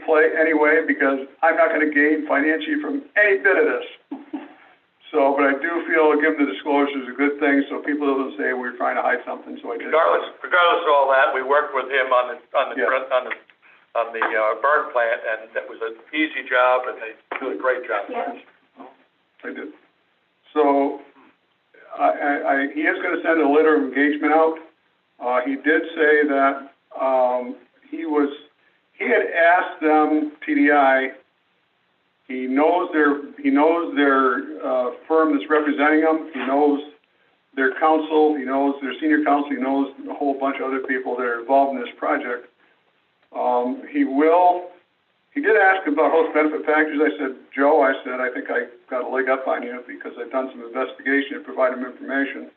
way because I'm not going to gain financially from any bit of this. So, but I do feel giving the disclosure is a good thing, so people don't say we're trying to hide something. So I did. Regardless of all that, we worked with him on the on the burn plant, and that was an easy job, and they do a great job. Yeah. I did. So, he is gonna send a letter of engagement out. He did say that, he had asked them, TDI, he knows their firm that's representing them, he knows their counsel, he knows their senior counsel, he knows a whole bunch of other people that are involved in this project. He did ask about host benefit packages. I said, Joe, I think I got a leg up on you because I've done some investigation and provided them information.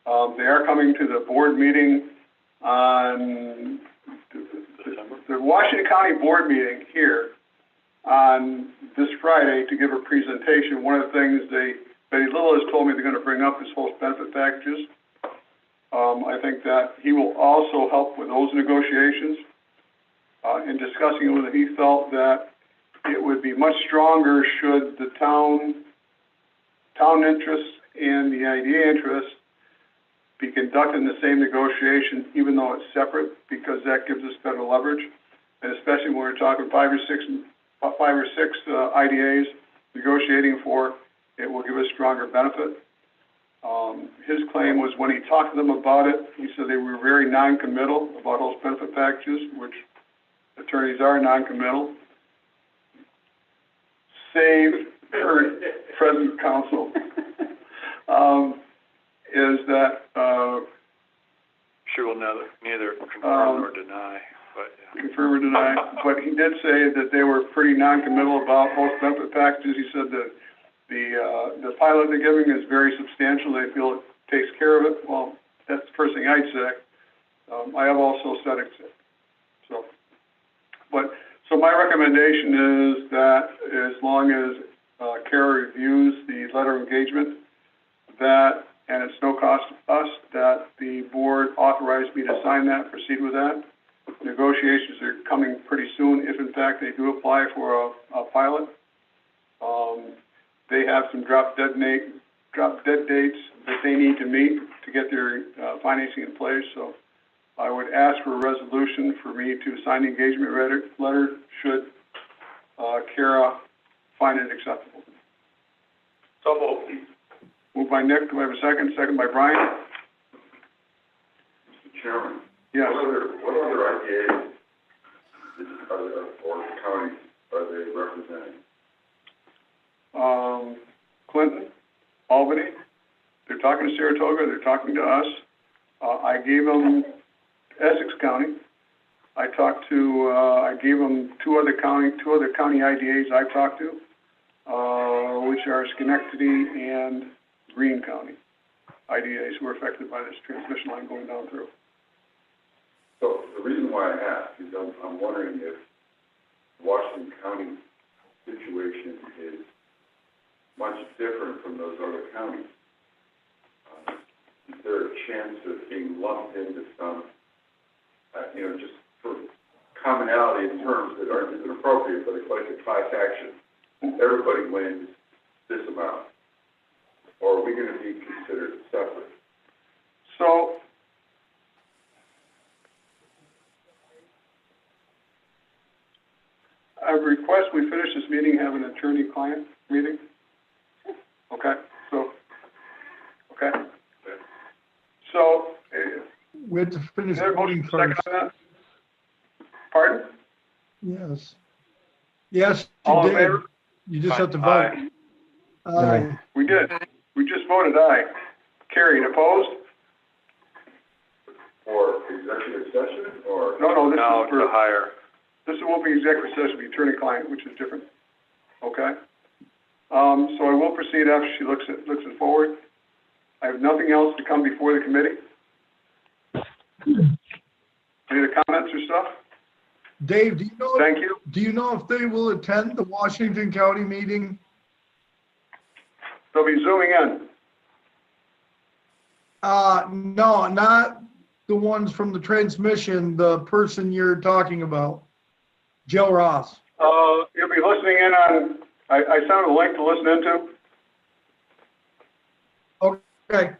They are coming to the board meeting on the Washington County board meeting here on this Friday to give a presentation. One of the things Betty Little has told me they're going to bring up is host benefit packages. I think that he will also help with those negotiations. In discussing it with him, he felt that it would be much stronger should the town interests and the IDA interests be conducted in the same negotiation, even though it's separate, because that gives us better leverage. And especially when we're talking five or six IDAs negotiating for, it will give us stronger benefit. His claim was when he talked to them about it, he said they were very non-committal about host benefit packages, which attorneys are non-committal, save current present counsel, is that She will neither confirm nor deny, but yeah. Confirm or deny, but he did say that they were pretty non-committal about host benefit packages. He said that the pilot they're giving is very substantial. They feel it takes care of it. Well, that's the first thing I'd say. I have also said it. So my recommendation is that as long as Kara reviews the letter of engagement, that, and it's no cost to us, that the board authorize me to sign that, proceed with that. Negotiations are coming pretty soon, if in fact they do apply for a pilot. They have some drop dead dates that they need to meet to get their financing in place, so I would ask for a resolution for me to sign the engagement letter should Kara find it acceptable. So moved. Moved by Nick. Do I have a second? Second by Brian. Mr. Chairman? Yes. What other IDAs or counties are they representing? Clinton, Albany. They're talking to Saratoga. They're talking to us. I gave them Essex County. I gave them two other county IDAs I talked to, which are Schenectady and Greene County IDAs who are affected by this transmission line going down through. So the reason why I ask is I'm wondering if Washington County situation is much different from those other counties. Is there a chance of being lumped into some, just for commonality in terms that isn't appropriate, but it's like a class action? Everybody wins this amount. Or are we going to be considered separate? So, I request we finish this meeting, have an attorney-client meeting. Okay. So, We have to finish is there a motion voting second first. on that? Pardon? Yes. Yes, All you in did. favor? You just have to Aye. vote. Aye. We did. We just voted aye. Carried. Opposed? For executive session or? No, this No, is to for, hire. this won't be executive session, it'll be attorney-client, which is different. Okay? So I will proceed after she looks it forward. I have nothing else to come before the committee. Any other comments or stuff? Dave, Thank you. do you know if they will attend the Washington County meeting? They'll be zooming in. No, not the ones from the transmission, the person you're talking about, Joe Ross. You'll be listening in on, I sent a link to listen into. Okay.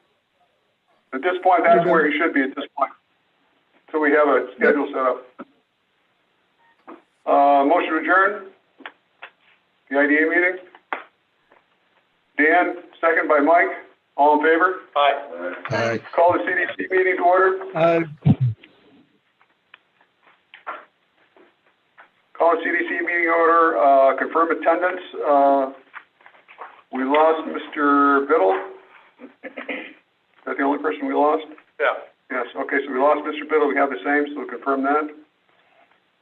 At this point, that's where he should be at this point. So we have a schedule set up. Motion to adjourn? The IDA meeting? Dan, second by Mike. All in favor? Aye. Aye. Call the CDC meeting to order. Call the CDC meeting order, confirm attendance. We lost Mr. Biddle. Is that the only person we lost? Yeah. Yes, okay, so we lost Mr. Biddle. We have the same, so we'll confirm that.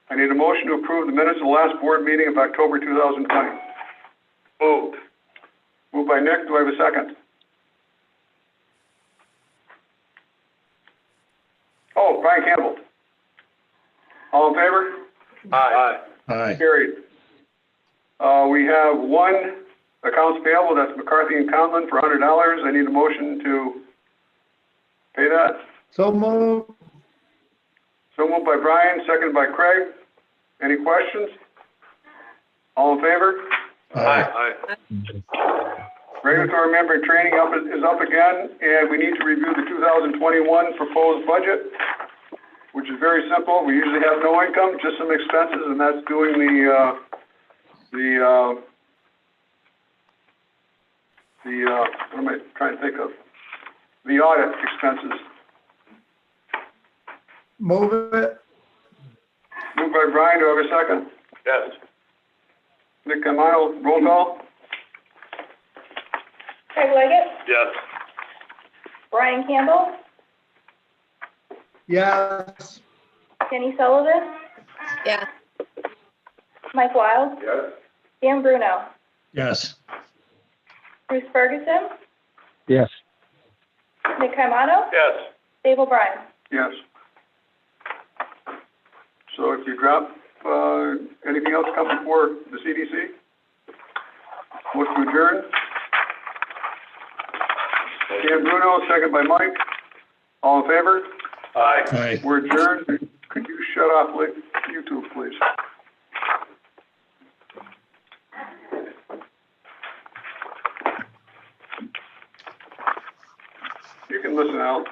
I need a motion to approve the minutes of the last board meeting of October 2020. Moved. Moved by Nick. Do I have a second? Oh, Brian Campbell. All in favor? Aye. Aye. Carried. We have one accounts payable, that's McCarthy and Conlon for $100. I need a motion to pay that. So moved. So moved by Brian, seconded by Craig. Any questions? All in favor? Aye. Regulatory member training is up again, and we need to review the 2021 proposed budget, which is very simple. We usually have no income, just some expenses, and that's doing what am I trying to think of? The audit expenses. Move it. Moved by Brian, do I have a second? Yes. Nick Camano, roll call? Craig Leggett, Yes. Brian Campbell, Yes. Jenny Sullivan, Yeah. Mike Wild, Yes? Dan Bruno, Yes. Bruce Ferguson, Yes. Nick Caimano, Yes. Dave O'Brien. Yes. So if you drop, anything else come before the CDC? Motion to adjourn? Dan Bruno, second by Mike. All in favor? Aye. Aye. We're adjourned. Could you shut off YouTube, please? You can listen out.